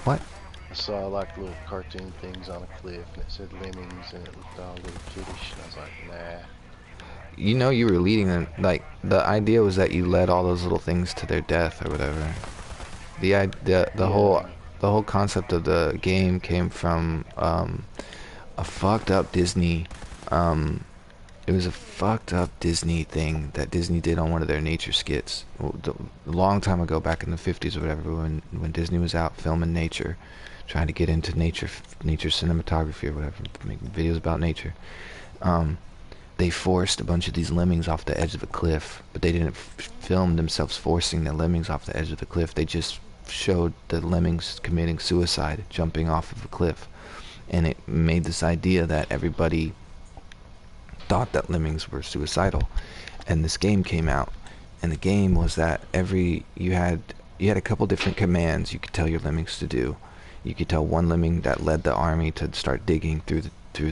What? I saw like little cartoon things on a cliff and it said lemmings and it looked all little kiddish and I was like, nah. You know you were leading them, like, the idea was that you led all those little things to their death or whatever. The whole concept of the game came from a fucked up Disney It was a fucked up Disney thing that Disney did on one of their nature skits. A long time ago, back in the 50s or whatever, when Disney was out filming nature, trying to get into nature cinematography or whatever, making videos about nature. They forced a bunch of these lemmings off the edge of a cliff, but they didn't film themselves forcing the lemmings off the edge of the cliff. They just showed the lemmings committing suicide, jumping off of a cliff. And it made this idea that everybody thought that lemmings were suicidal. And this game came out, and the game was that you had a couple different commands you could tell your lemmings to do. You could tell one lemming that led the army to start digging through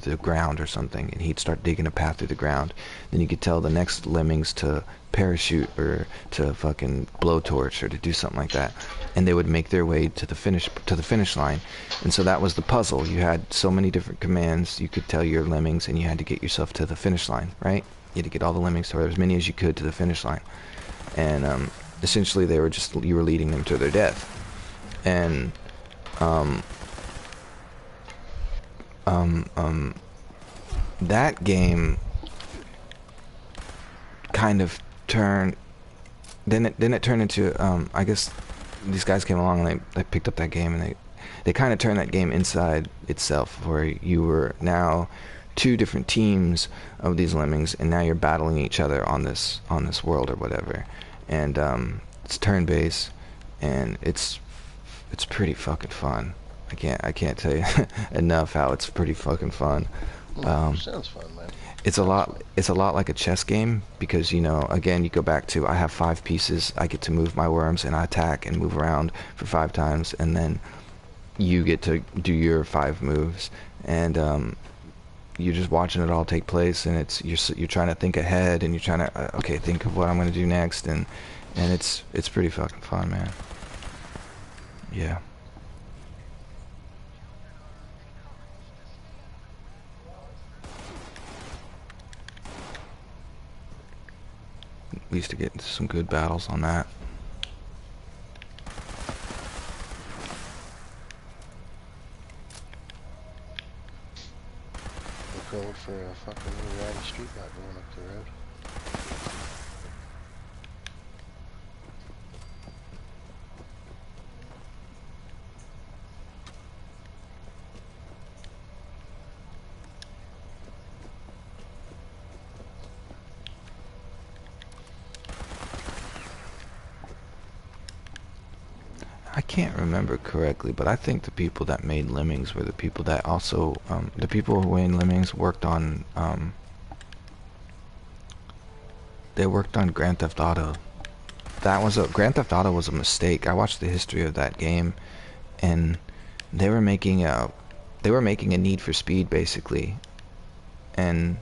the ground or something, and he'd start digging a path through the ground. Then you could tell the next lemmings to parachute or to fucking blowtorch or to do something like that, and they would make their way to the finish line. And so that was the puzzle. You had so many different commands you could tell your lemmings, and you had to get yourself to the finish line, right? You had to get all the lemmings, or as many as you could, to the finish line. And essentially you were leading them to their death. And that game kind of turned, then it turned into, I guess these guys came along and they picked up that game, and they kind of turned that game inside itself, where you were now two different teams of these lemmings, and now you're battling each other on this world or whatever. And it's turn-based, and it's pretty fucking fun. I can't tell you enough how it's pretty fucking fun. Sounds fun, man. It's a lot like a chess game, because, you know, again, you go back to, I have 5 pieces, I get to move my worms, and I attack and move around for 5 times, and then you get to do your 5 moves, and you're just watching it all take place, and you're trying to think ahead, and you're trying to okay, think of what I'm going to do next, and it's pretty fucking fun, man. Yeah. We used to get into some good battles on that. Look old for a fucking little ratty street light going up the road. I can't remember correctly, but I think the people that made Lemmings were the people that also, the people who made Lemmings worked on, they worked on Grand Theft Auto. Grand Theft Auto was a mistake. I watched the history of that game, and they were making a Need for Speed, basically, and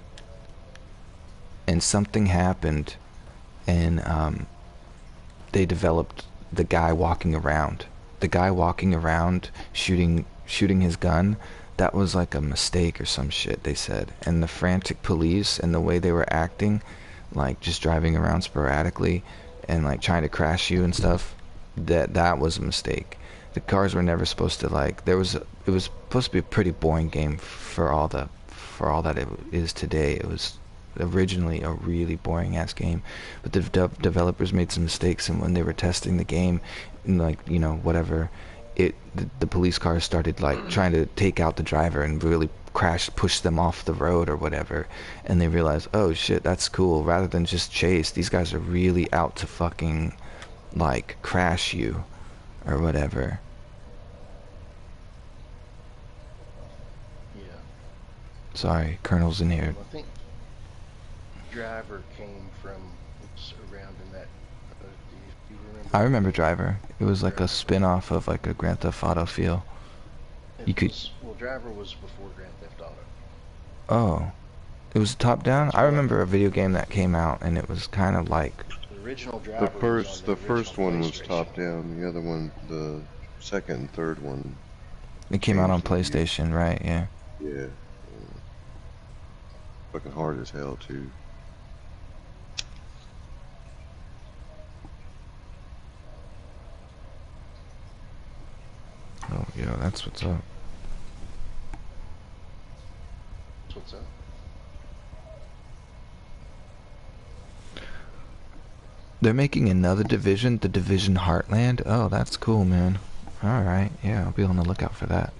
something happened, and they developed the guy walking around shooting his gun. That was like a mistake or some shit, they said. And the frantic police and the way they were acting, like just driving around sporadically and like trying to crash you and stuff, that was a mistake. The cars were never supposed to, like, it was supposed to be a pretty boring game for all that it is today. It was originally a really boring ass game, but the developers made some mistakes, and when they were testing the game, like, you know, whatever, the police cars started like trying to take out the driver and really push them off the road or whatever, and they realized, oh shit, that's cool. Rather than just chase, these guys are really out to fucking like crash you or whatever. Yeah. Sorry, Colonel's in here. Well, I think Driver came from around in that. Do you remember? I remember Driver. It was like a spin-off of like a Grand Theft Auto feel. Well, Driver was before Grand Theft Auto. Oh, it was top-down. I remember a video game that came out, and it was kind of like The original Driver. The first one was top-down. The other one, the second and third one, it came out on PlayStation, right? Yeah. Yeah. Fucking hard as hell too. Oh, yeah, that's what's up. What's up? They're making another division, the Division Heartland. Oh, that's cool, man. Alright, yeah, I'll be on the lookout for that.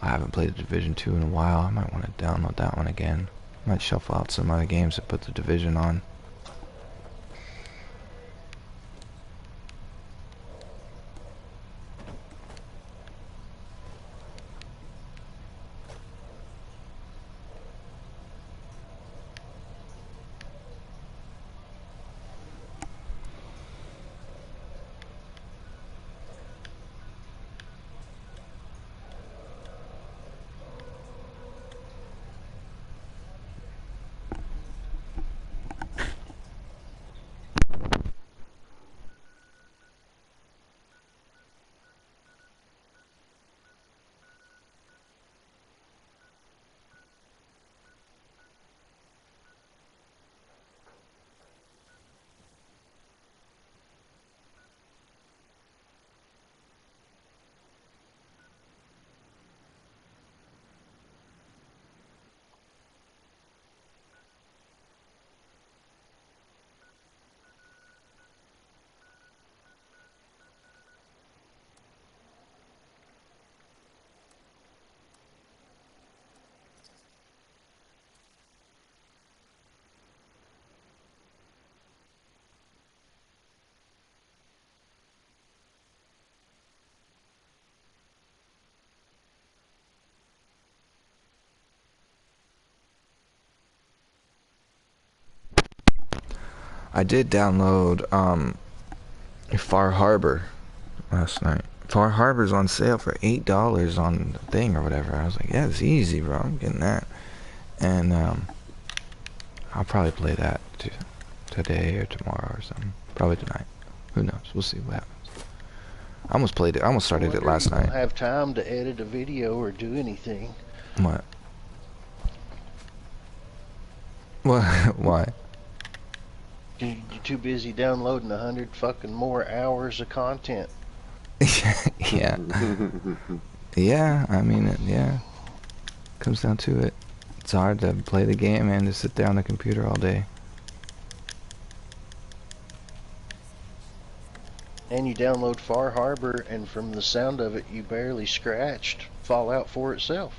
I haven't played the Division 2 in a while. I might want to download that one again. Might shuffle out some other games and put the Division on. I did download Far Harbor last night. Far Harbor's on sale for $8 on the thing or whatever. I was like, yeah, it's easy, bro. I'm getting that. And I'll probably play that today or tomorrow or something. Probably tonight. Who knows? We'll see what happens. I almost played it. I almost started it last night. You don't have time to edit a video or do anything. What? What? Why? You're too busy downloading 100 fucking more hours of content. Yeah. Yeah, I mean, yeah. Comes down to it. It's hard to play the game and to sit there on the computer all day. And you download Far Harbor, and from the sound of it, you barely scratched Fallout 4 itself.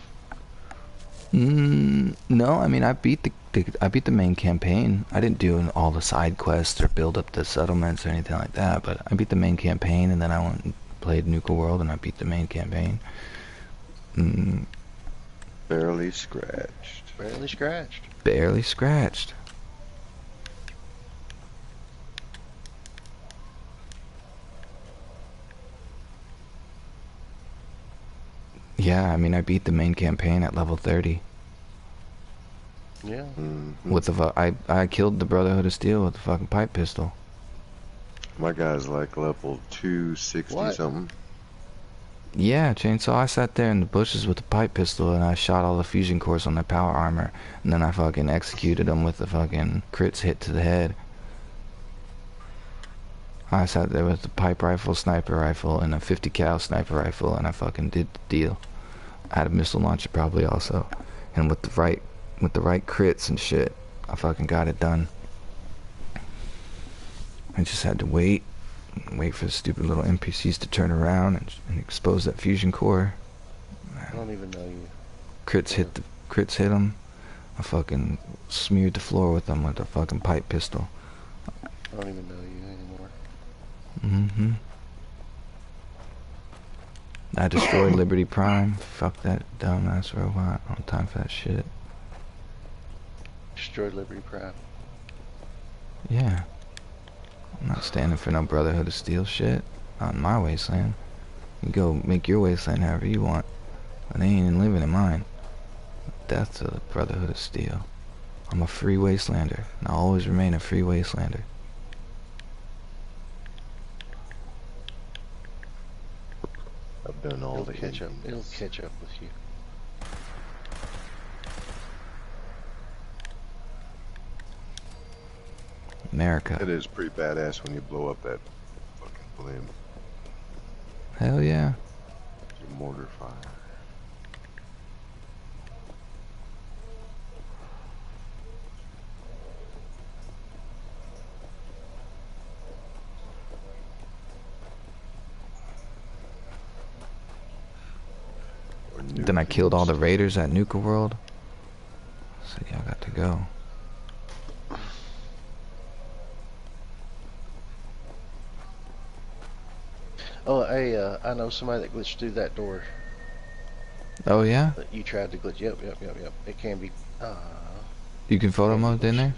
No, I mean, I beat the main campaign. I didn't do all the side quests or build up the settlements or anything like that, but I beat the main campaign, and then I went and played Nuka World, and I beat the main campaign. Barely scratched. Barely scratched. Barely scratched. Yeah, I mean, I beat the main campaign at level 30. Yeah. With the I killed the Brotherhood of Steel with the fucking pipe pistol. My guy's like level 260 What? something. Yeah, Chainsaw, I sat there in the bushes with the pipe pistol and I shot all the fusion cores on their power armor, and then I fucking executed them with the fucking crits hit to the head. I sat there with the pipe rifle, sniper rifle, and a 50 cal sniper rifle, and I fucking did the deal. I had a missile launcher probably also, and with the right crits and shit, I fucking got it done. I just had to wait for the stupid little NPCs to turn around and expose that fusion core. I don't even know you. Crits hit them. I fucking smeared the floor with them with a fucking pipe pistol. I don't even know you anymore. I destroyed Liberty Prime. Fuck that dumbass robot. I don't have time for that shit. Destroyed Liberty Prime. Yeah. I'm not standing for no Brotherhood of Steel shit. Not in my wasteland. You go make your wasteland however you want. But they ain't even living in mine. Death to the Brotherhood of Steel. I'm a free wastelander, and I'll always remain a free wastelander. I've done all the It'll Indians. catch up with you. America. It is pretty badass when you blow up that fucking blimp. Hell yeah. Your mortar fire. Then I killed all the raiders at Nuka World. So y'all got to go. Oh, hey, I know somebody that glitched through that door. Oh yeah? That you tried to glitch. Yep. It can be. You can photo mode in there?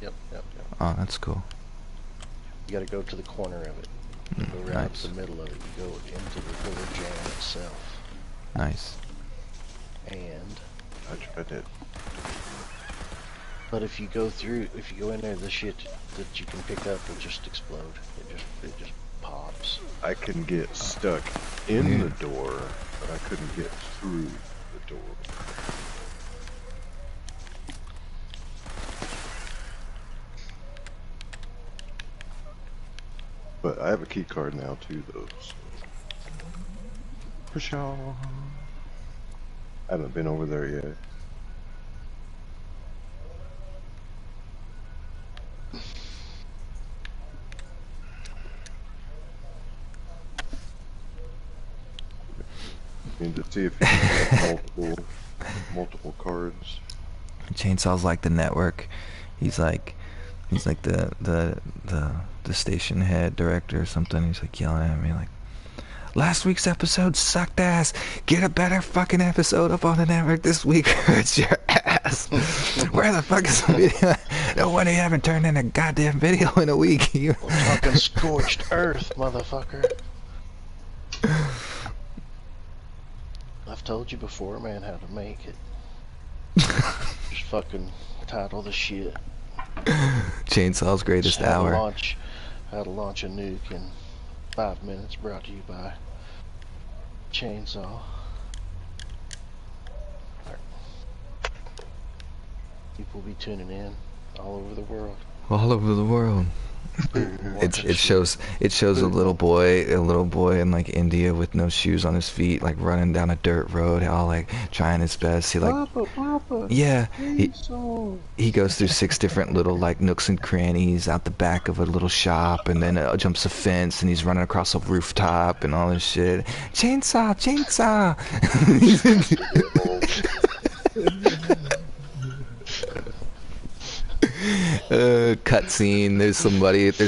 Yep. Oh, that's cool. You got to go to the corner of it. Go right up the middle of it. You go into the little jam itself. Nice. And I tried it. but if you go in there, the shit that you can pick up will just explode. It just pops. I can get stuck in the door, but I couldn't get through the door. But I have a key card now too, though. So. For sure. I haven't been over there yet. Need to see if you can get multiple cards. Chainsaw's like the network. He's like the station head director or something. He's like yelling at me like, last week's episode sucked ass. Get a better fucking episode up on the network this week or it's your ass. Where the fuck is the video? No wonder you haven't turned in a goddamn video in a week. We're talking scorched earth, motherfucker. I've told you before, man, how to make it. Just fucking title the shit. Chainsaw's greatest hour. How to launch a nuke in 5 minutes, brought to you by Chainsaw. People will be tuning in all over the world. All over the world. It shows a little boy in like India with no shoes on his feet, like running down a dirt road, all like trying his best. He like Papa, yeah, he goes through 6 different little like nooks and crannies out the back of a little shop, and then jumps a fence, and he's running across a rooftop and all this shit. Chainsaw. Cutscene. There's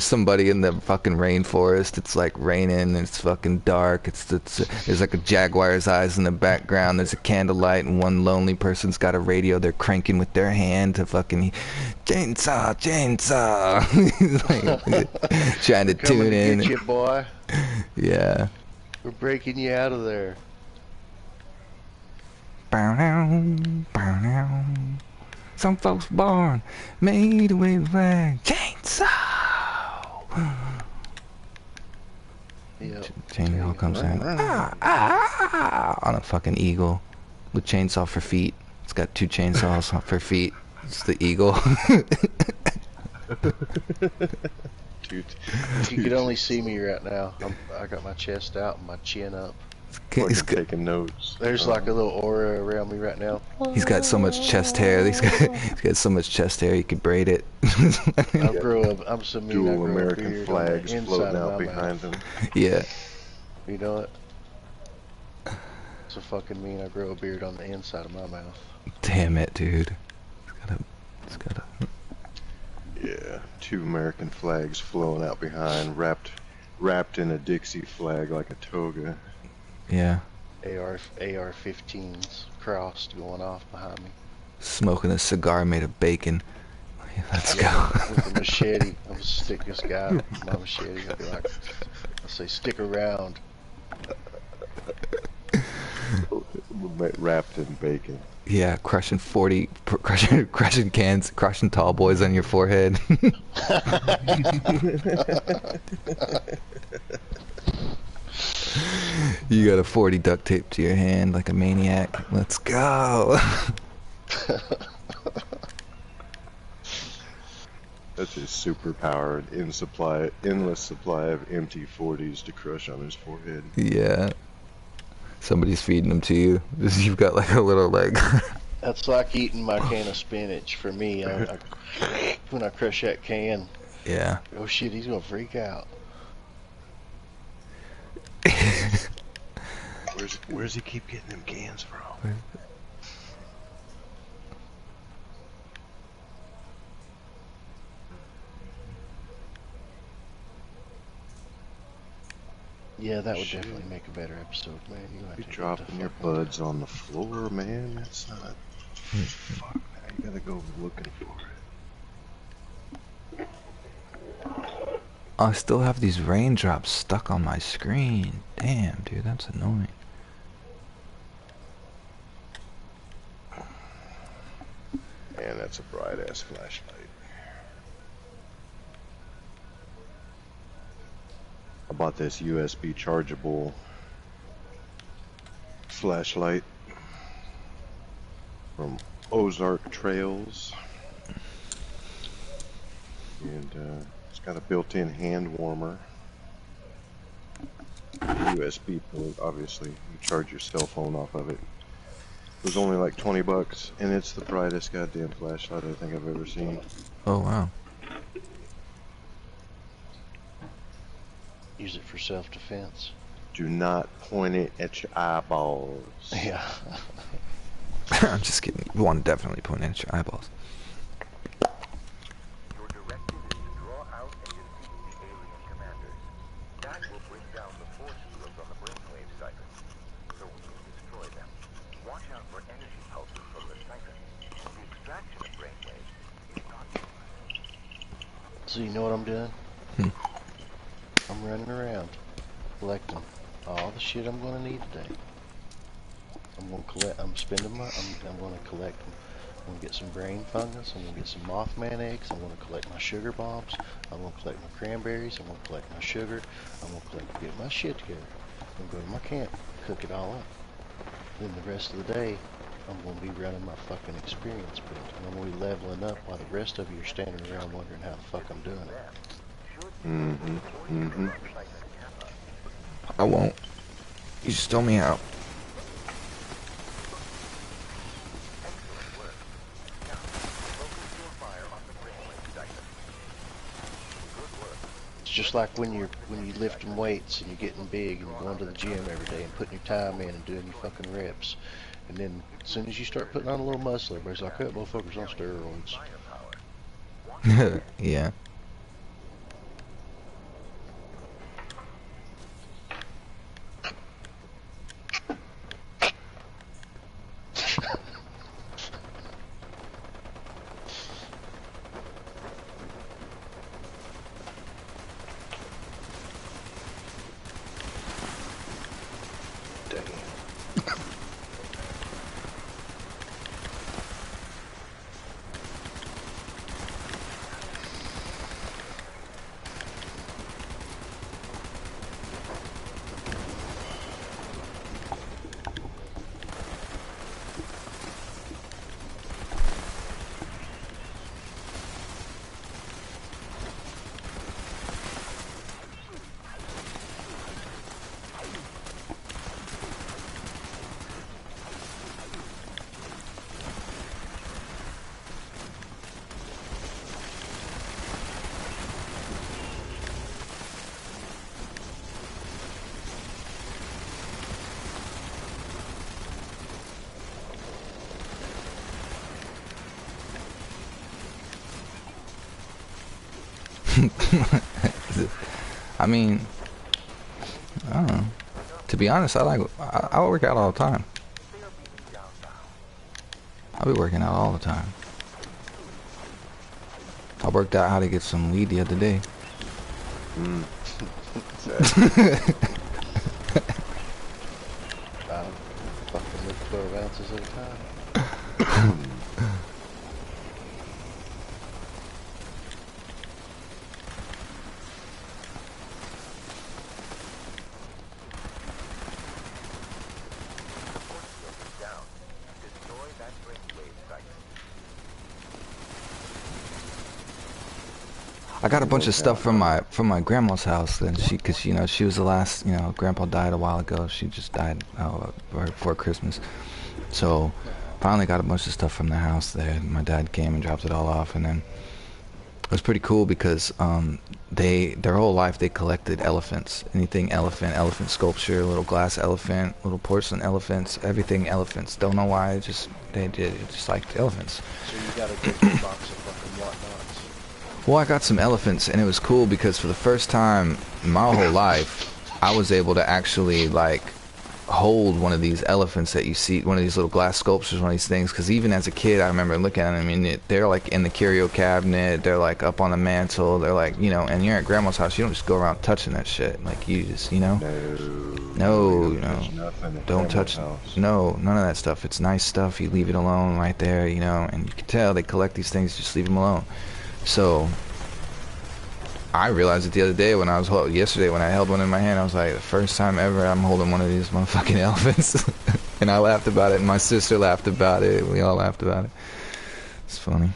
somebody in the fucking rainforest. It's like raining. It's fucking dark. There's like a jaguar's eyes in the background. There's a candlelight, and one lonely person's got a radio. They're cranking with their hand to fucking chainsaw. Like, trying to tune in. Get you, boy. Yeah. We're breaking you out of there. Some folks born made with a chainsaw. Yep. Chainsaw comes in on a fucking eagle with chainsaw for feet. It's got 2 chainsaws for feet. It's the eagle. If you could only see me right now, I got my chest out and my chin up. He's taking notes. There's like a little aura around me right now. He's got so much chest hair. He's got so much chest hair. You could braid it. I'm so mean. Dual I grow American a beard flags on the floating inside of out my behind mouth. him. Yeah. You know it. So fucking mean. I grow a beard on the inside of my mouth. Damn it, dude. It's gotta. Yeah, 2 American flags flowing out behind, wrapped in a Dixie flag like a toga. Yeah. AR-15s crossed going off behind me. Smoking a cigar made of bacon. Let's go. With a machete. I'm gonna stick this guy with my machete. I'll be like, I'll say, stick around. Wrapped in bacon. Yeah, crushing cans, crushing tall boys on your forehead. You got a 40 duct tape to your hand like a maniac. Let's go. That's his superpower, endless supply of empty 40s to crush on his forehead. Yeah. Somebody's feeding them to you. You've got like a little like... That's like eating my can of spinach for me. When I crush that can. Yeah. Oh shit, he's gonna freak out. Where's he keep getting them cans from? Yeah, that would definitely make a better episode, man. You're gonna have You're to dropping your buds on the floor, man. That's not. Fuck, now you gotta go looking for it. I still have these raindrops stuck on my screen. Damn, dude, that's annoying. Man, that's a bright ass flashlight. I bought this USB chargeable flashlight from Ozark Trails, and it's got a built-in hand warmer. USB port, obviously. You charge your cell phone off of it. It was only like 20 bucks, and it's the brightest goddamn flashlight I think I've ever seen. Oh, wow. use it for self-defense. Do not point it at your eyeballs. Yeah. I'm just kidding. You want to definitely point at your eyeballs. Your directive is to draw out and defeat the alien commanders. That will bring down the force fields on the brainwave siphon. So when you destroy them, watch out for energy pulses from the siphon. The extraction of brainwaves is not yours. So you know what I'm doing? I'm running around collecting all the shit I'm gonna need today. I'm gonna collect. I'm spending my. I'm gonna collect. I'm gonna get some brain fungus. I'm gonna get some Mothman eggs. I'm gonna collect my sugar bombs. I'm gonna collect my cranberries. I'm gonna collect my sugar. I'm gonna get my shit together. I'm gonna go to my camp, cook it all up. Then the rest of the day, I'm gonna be running my fucking experience build. And I'm gonna be leveling up while the rest of you are standing around wondering how the fuck I'm doing it. I won't. You just tell me out. It's just like when you're lifting weights and you're getting big and you're going to the gym every day and putting your time in and doing your fucking reps. And then as soon as you start putting on a little muscle, everybody's like, that motherfucker's on steroids. Yeah. I mean, I don't know. To be honest, I work out all the time. I'll be working out all the time. I worked out how to get some weed the other day. Fucking lift 12 ounces at a time. I got a bunch of stuff from my grandma's house, and cause you know she was the last, grandpa died a while ago. She just died right before Christmas, so finally got a bunch of stuff from the house there. My dad came and dropped it all off, and then It was pretty cool because their whole life they collected elephants, anything elephant sculpture, little glass elephant, little porcelain elephants, everything elephants. Don't know why, just they did it, just liked elephants. So you got a good box of fucking whatnots. Well, I got some elephants, and it was cool because for the first time in my whole life, I was able to actually like hold one of these elephants that you see, one of these little glass sculptures, one of these things. Because even as a kid, I remember looking at them. I mean, they're like in the curio cabinet, they're like up on the mantle, they're like, you know, and you're at grandma's house, you don't just go around touching that shit. Like you just, you know, no, you know, don't touch, no, none of that stuff. It's nice stuff. You leave it alone right there, you know, and you can tell they collect these things, just leave them alone. So I realized it the other day when I was yesterday when I held one in my hand. I was like, the first time ever I'm holding one of these motherfucking elephants. And I laughed about it, and my sister laughed about it. We all laughed about it. It's funny.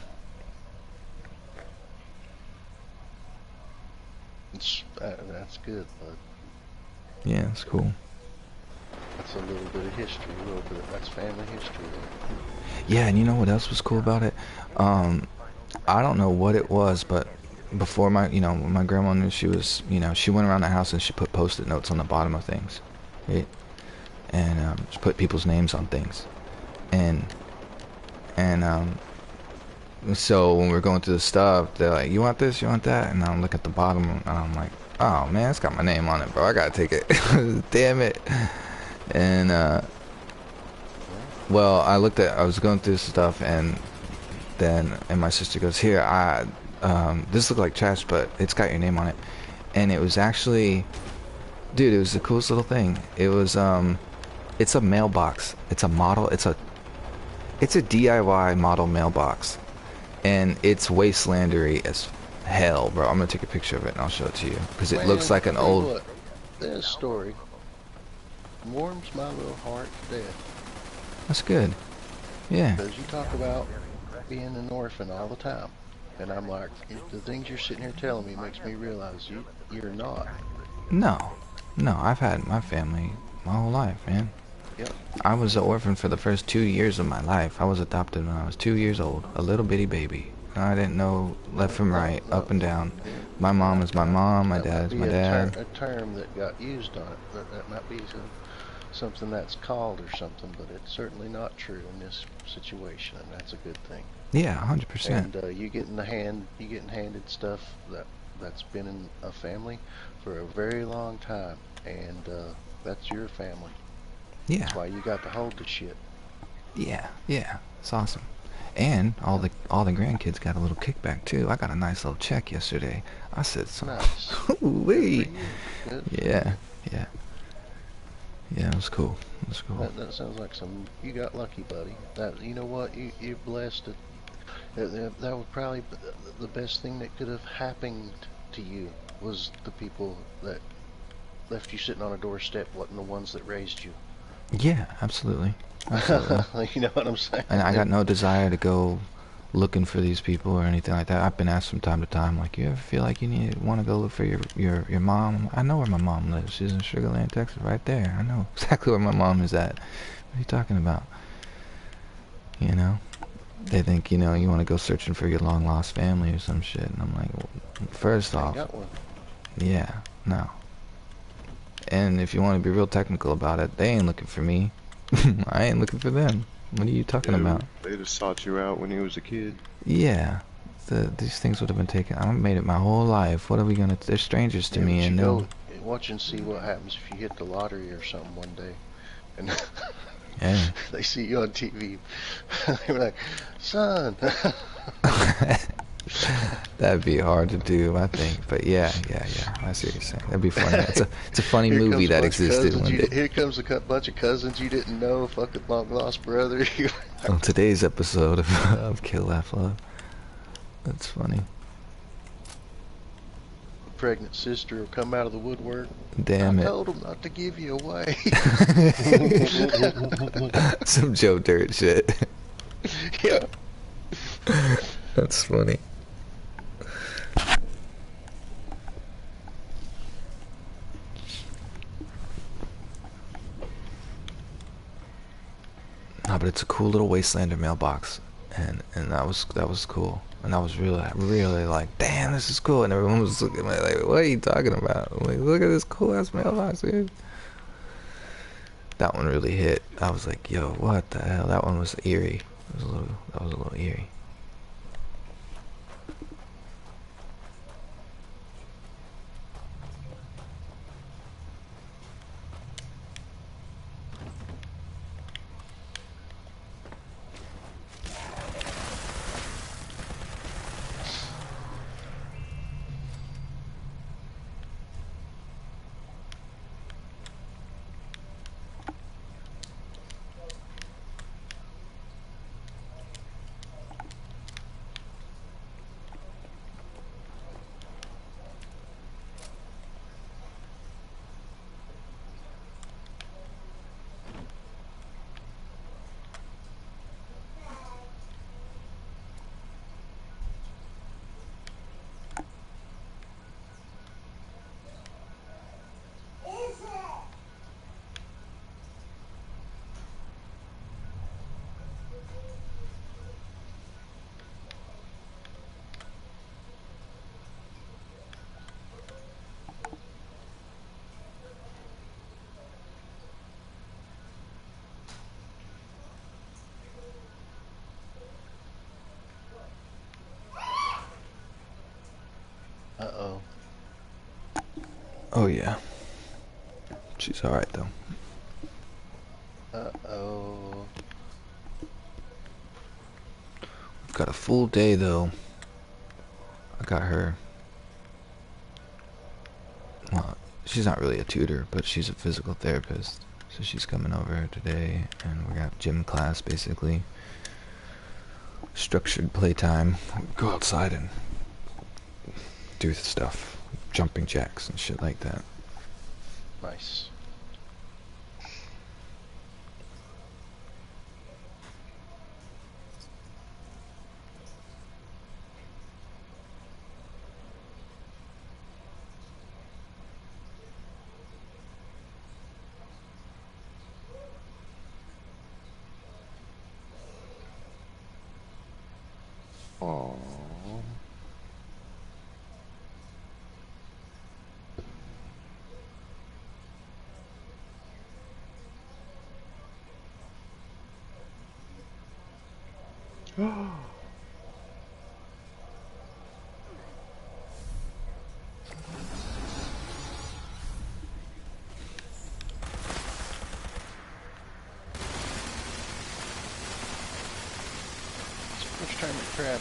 That's good, bud. Yeah, it's cool. That's a little bit of history, a little bit. That's family history. There. Yeah, and you know what else was cool about it? I don't know what it was, but before my grandma knew, she was, she went around the house and she put post-it notes on the bottom of things, right? And she put people's names on things, and so when we're going through the stuff, they're like, you want this, you want that, and I'm looking at the bottom and I'm like, oh man, it's got my name on it, bro, I gotta take it. Damn it. And well, I was going through stuff, and my sister goes, here, this looked like trash, but it's got your name on it. And it was actually, dude, it was the coolest little thing. It was it's a mailbox. It's a model. It's a DIY model mailbox, and it's wastelandery as hell, bro. I'm gonna take a picture of it and I'll show it to you because it looks like an old. Look, this story warms my little heart to death. That's good. Yeah. Because you talk about being an orphan all the time, and I'm like, the things you're sitting here telling me makes me realize you're not. No, I've had my family my whole life, man. Yep. I was an orphan for the first 2 years of my life. I was adopted when I was 2 years old, a little bitty baby. I didn't know left from right, up and down. My mom is my mom, my dad is my dad. A term that got used on it. That might be something that's called or something, but it's certainly not true in this situation, and that's a good thing. Yeah, 100%. And you getting handed stuff that's been in a family for a very long time, and that's your family. Yeah. That's why you got to hold the shit. Yeah, it's awesome. And all the grandkids got a little kickback too. I got a nice little check yesterday. I said, nice. Ooh-wee. Good. Yeah, it was cool. That sounds like you got lucky, buddy. You know what, you're blessed. That was probably the best thing that could have happened to you was the people that left you sitting on a doorstep wasn't the ones that raised you. Yeah, absolutely. You know what I'm saying? And I got no desire to go looking for these people or anything like that. I've been asked from time to time, like, you ever feel like you want to go look for your mom? I know where my mom lives. She's in Sugar Land, Texas, right there. I know exactly where my mom is at. What are you talking about? You know? They think, you want to go searching for your long lost family or some shit. And I'm like, well, first off, got one. Yeah, no. And if you want to be real technical about it, they ain't looking for me. I ain't looking for them. What are you talking about? They just sought you out when you was a kid. Yeah. These things would have been taken. I made it my whole life. What are we gonna? They're strangers to me, and go watch and see what happens if you hit the lottery or something one day, and yeah. They see you on TV. They're like, son. That'd be hard to do, I think. But yeah. I see what you're saying. That'd be funny. It's a funny movie that existed one day. Here comes a bunch of cousins you didn't know, fucking long lost brother. On today's episode of Kill Laugh Love. That's funny. Pregnant sister will come out of the woodwork. Damn it. I told him not to give you away. Some Joe Dirt shit. Yeah. That's funny. No, but it's a cool little Wastelander mailbox. and that was cool. And I was really like, damn, this is cool. And everyone was looking at me like, what are you talking about? I'm like, look at this cool ass mailbox, dude. That one really hit. I was like, yo, what the hell? That one was eerie. That was a little eerie. Uh-oh. Oh yeah. She's alright though. Uh-oh. Got a full day though. I got her. Well, she's not really a tutor, but she's a physical therapist. So she's coming over today, and we got gym class basically. Structured playtime. Go outside and do stuff, jumping jacks and shit like that. Nice. Aww. It's the first time at crab.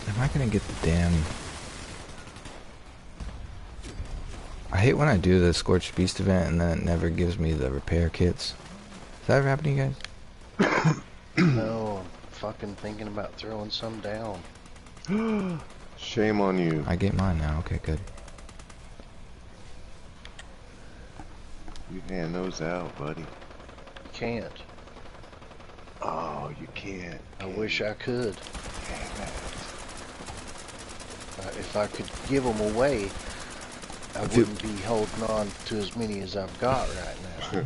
Am I gonna get the damn... I hate when I do the Scorched Beast event and then it never gives me the repair kits. Does that ever happen to you guys? No, I'm fucking thinking about throwing some down. Shame on you. I get mine now. Okay, good. You hand those out, buddy. Can't. Oh, you can't. I wish I could. Damn it. If I could give them away, I wouldn't be holding on to as many as I've got right now.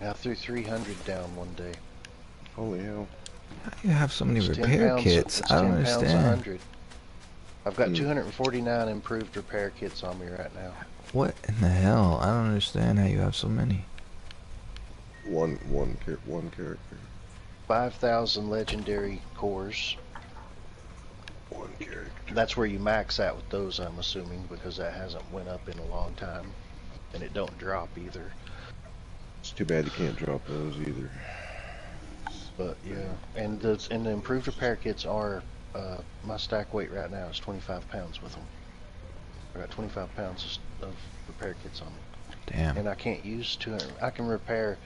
I threw 300 down one day. Holy hell. How do you have so many It's 10 repair pounds, kits? it's I don't 10 pounds a understand. 100. I've got Hmm. 249 improved repair kits on me right now. What in the hell? I don't understand how you have so many. One character. 5,000 legendary cores. One character. That's where you max out with those, I'm assuming, because that hasn't went up in a long time. And it don't drop either. It's too bad you can't drop those either. But yeah, and the improved repair kits are, my stack weight right now is 25 pounds with them. I got 25 pounds of repair kits on me. Damn. And I can't use 200. I can repair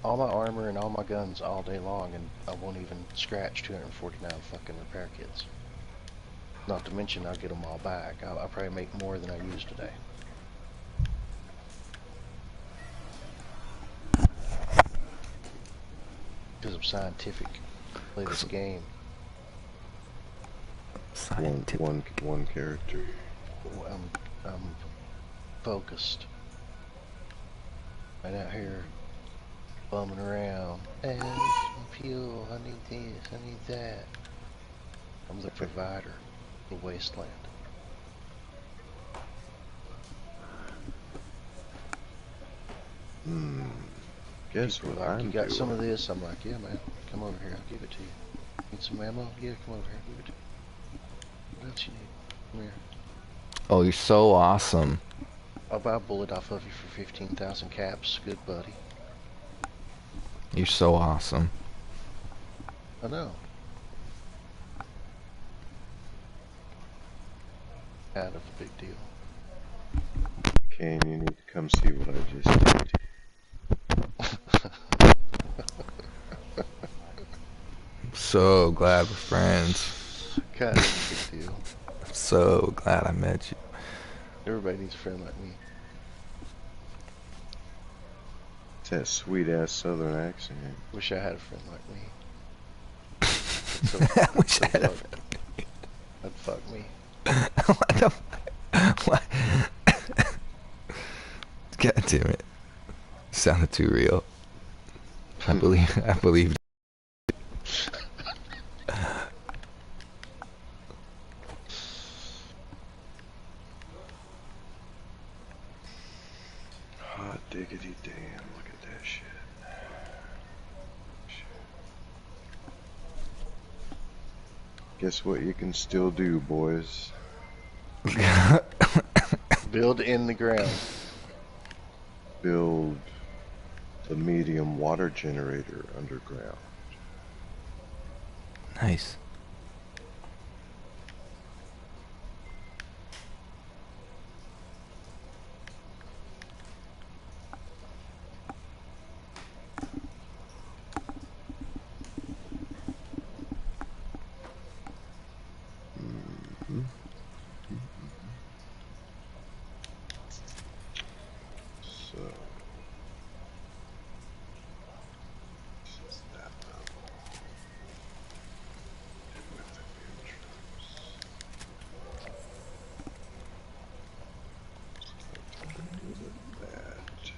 all my armor and all my guns all day long, and I won't even scratch 249 fucking repair kits. Not to mention I'll get them all back. I'll probably make more than I used today. Because I'm scientific. Play this game. Scientific. One character. I'm focused. Right out here bumming around. Hey, I need some fuel. I need this. I need that. I'm the provider. The Wasteland. Guess what Like, I'm you got doing? some of this? I'm like, yeah, man. Come over here. I'll give it to you. Need some ammo? Yeah, come over here. Give it to you. What else you need? Come here. Oh, you're so awesome. I'll buy a bullet off of you for 15,000 caps. Good buddy. You're so awesome. I know. Out of a big deal. Kane, you need to come see what I just did. I'm so glad we're friends. Kind of a big deal. I'm so glad I met you. Everybody needs a friend like me. It's that sweet ass southern accent. Wish I had a friend like me. I wish I had a friend. That'd fuck me. What the what? God damn it. Sounded too real. I believe. Hot diggity damn, look at that shit. Guess what you can still do, boys? Build in the ground. Build the medium water generator underground. Nice. So this is that level. With the entrance. What can I do with that? Yeah.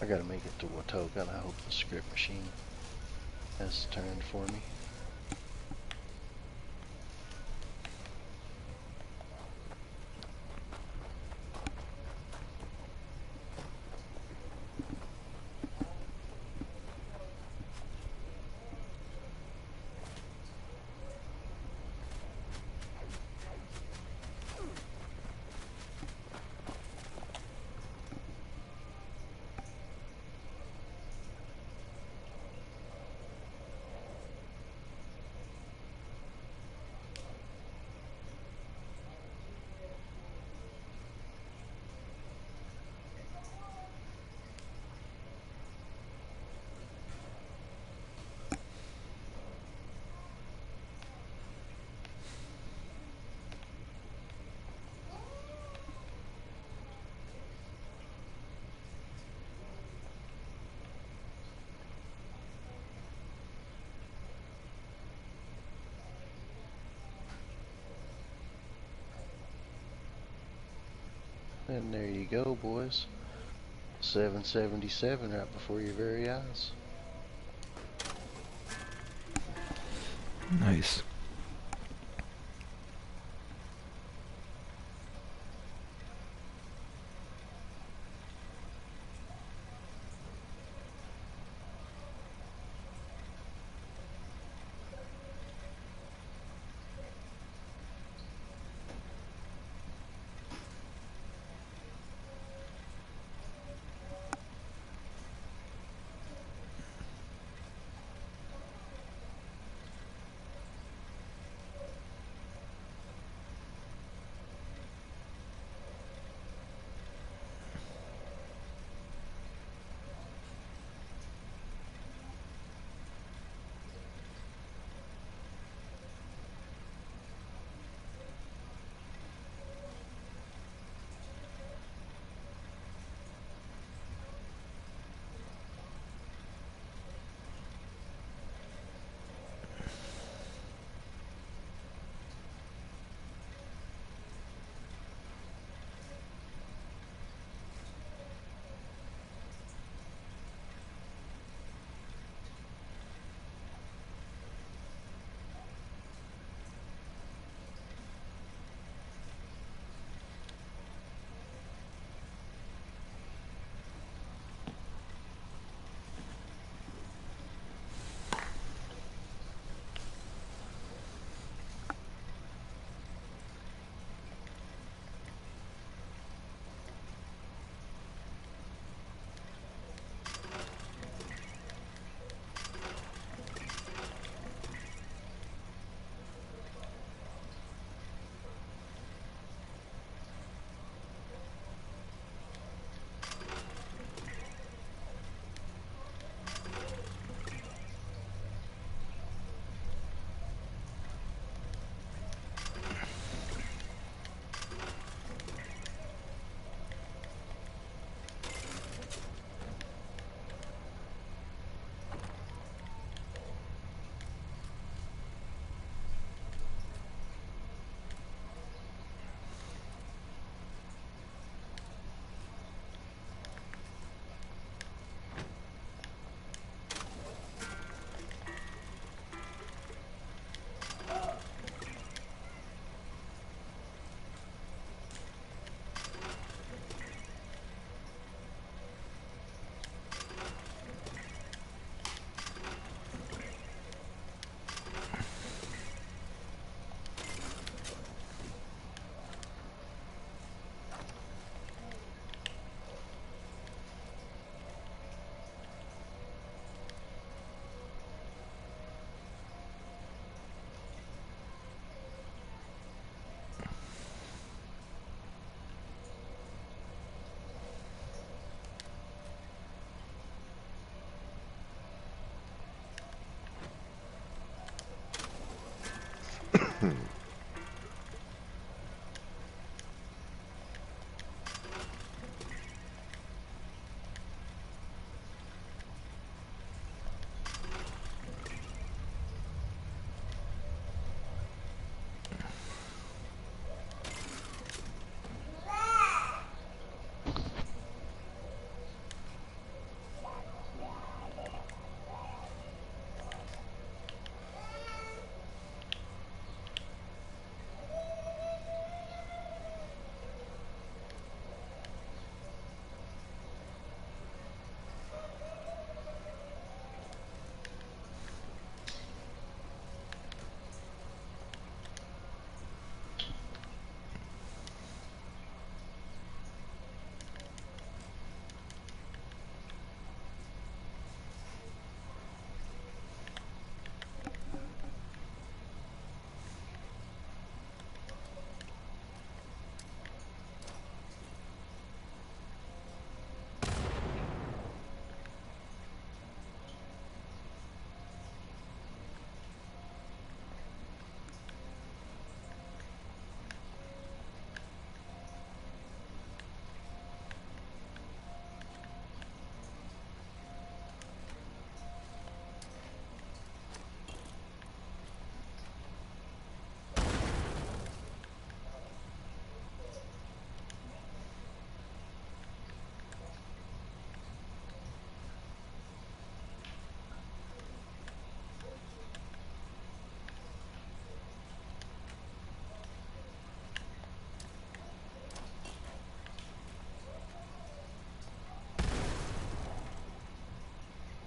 I gotta make it to Watoga, and I hope the script machine has turned for me. And there you go, boys. 777 right before your very eyes. Nice.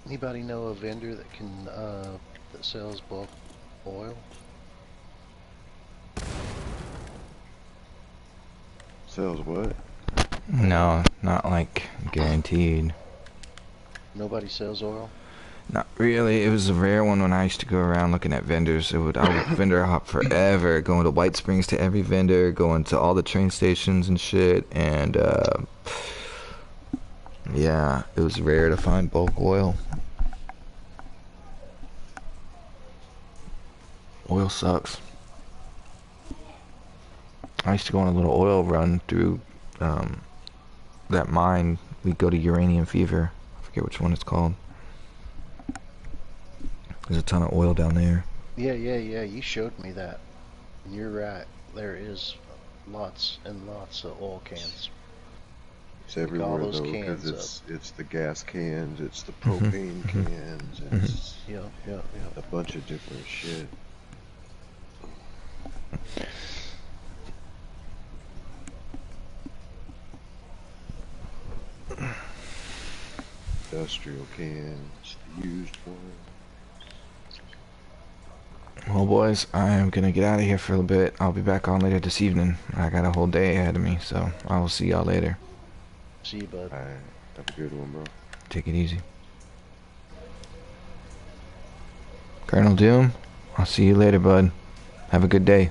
Anybody know a vendor that can that sells bulk oil? Sells what? No, not like guaranteed. Nobody sells oil? Not really. It was a rare one when I used to go around looking at vendors. I would vendor hop forever, going to White Springs to every vendor, going to all the train stations and shit. And yeah, it was rare to find bulk oil. Oil sucks. I used to go on a little oil run through that mine. We'd go to Uranium Fever. I forget which one it's called. There's a ton of oil down there. Yeah. You showed me that. And you're right. There is lots and lots of oil cans. It's Pick all everywhere those though, cans because it's the gas cans, it's the Mhm, propane mhm, cans, mhm. it's Yep. a bunch of different shit. Industrial cans, the used ones. Well, boys, I am gonna get out of here for a bit. I'll be back on later this evening. I got a whole day ahead of me, so I will see y'all later. See you, bud. Alright, have a good one, bro. Take it easy. Colonel Doom, I'll see you later, bud. Have a good day.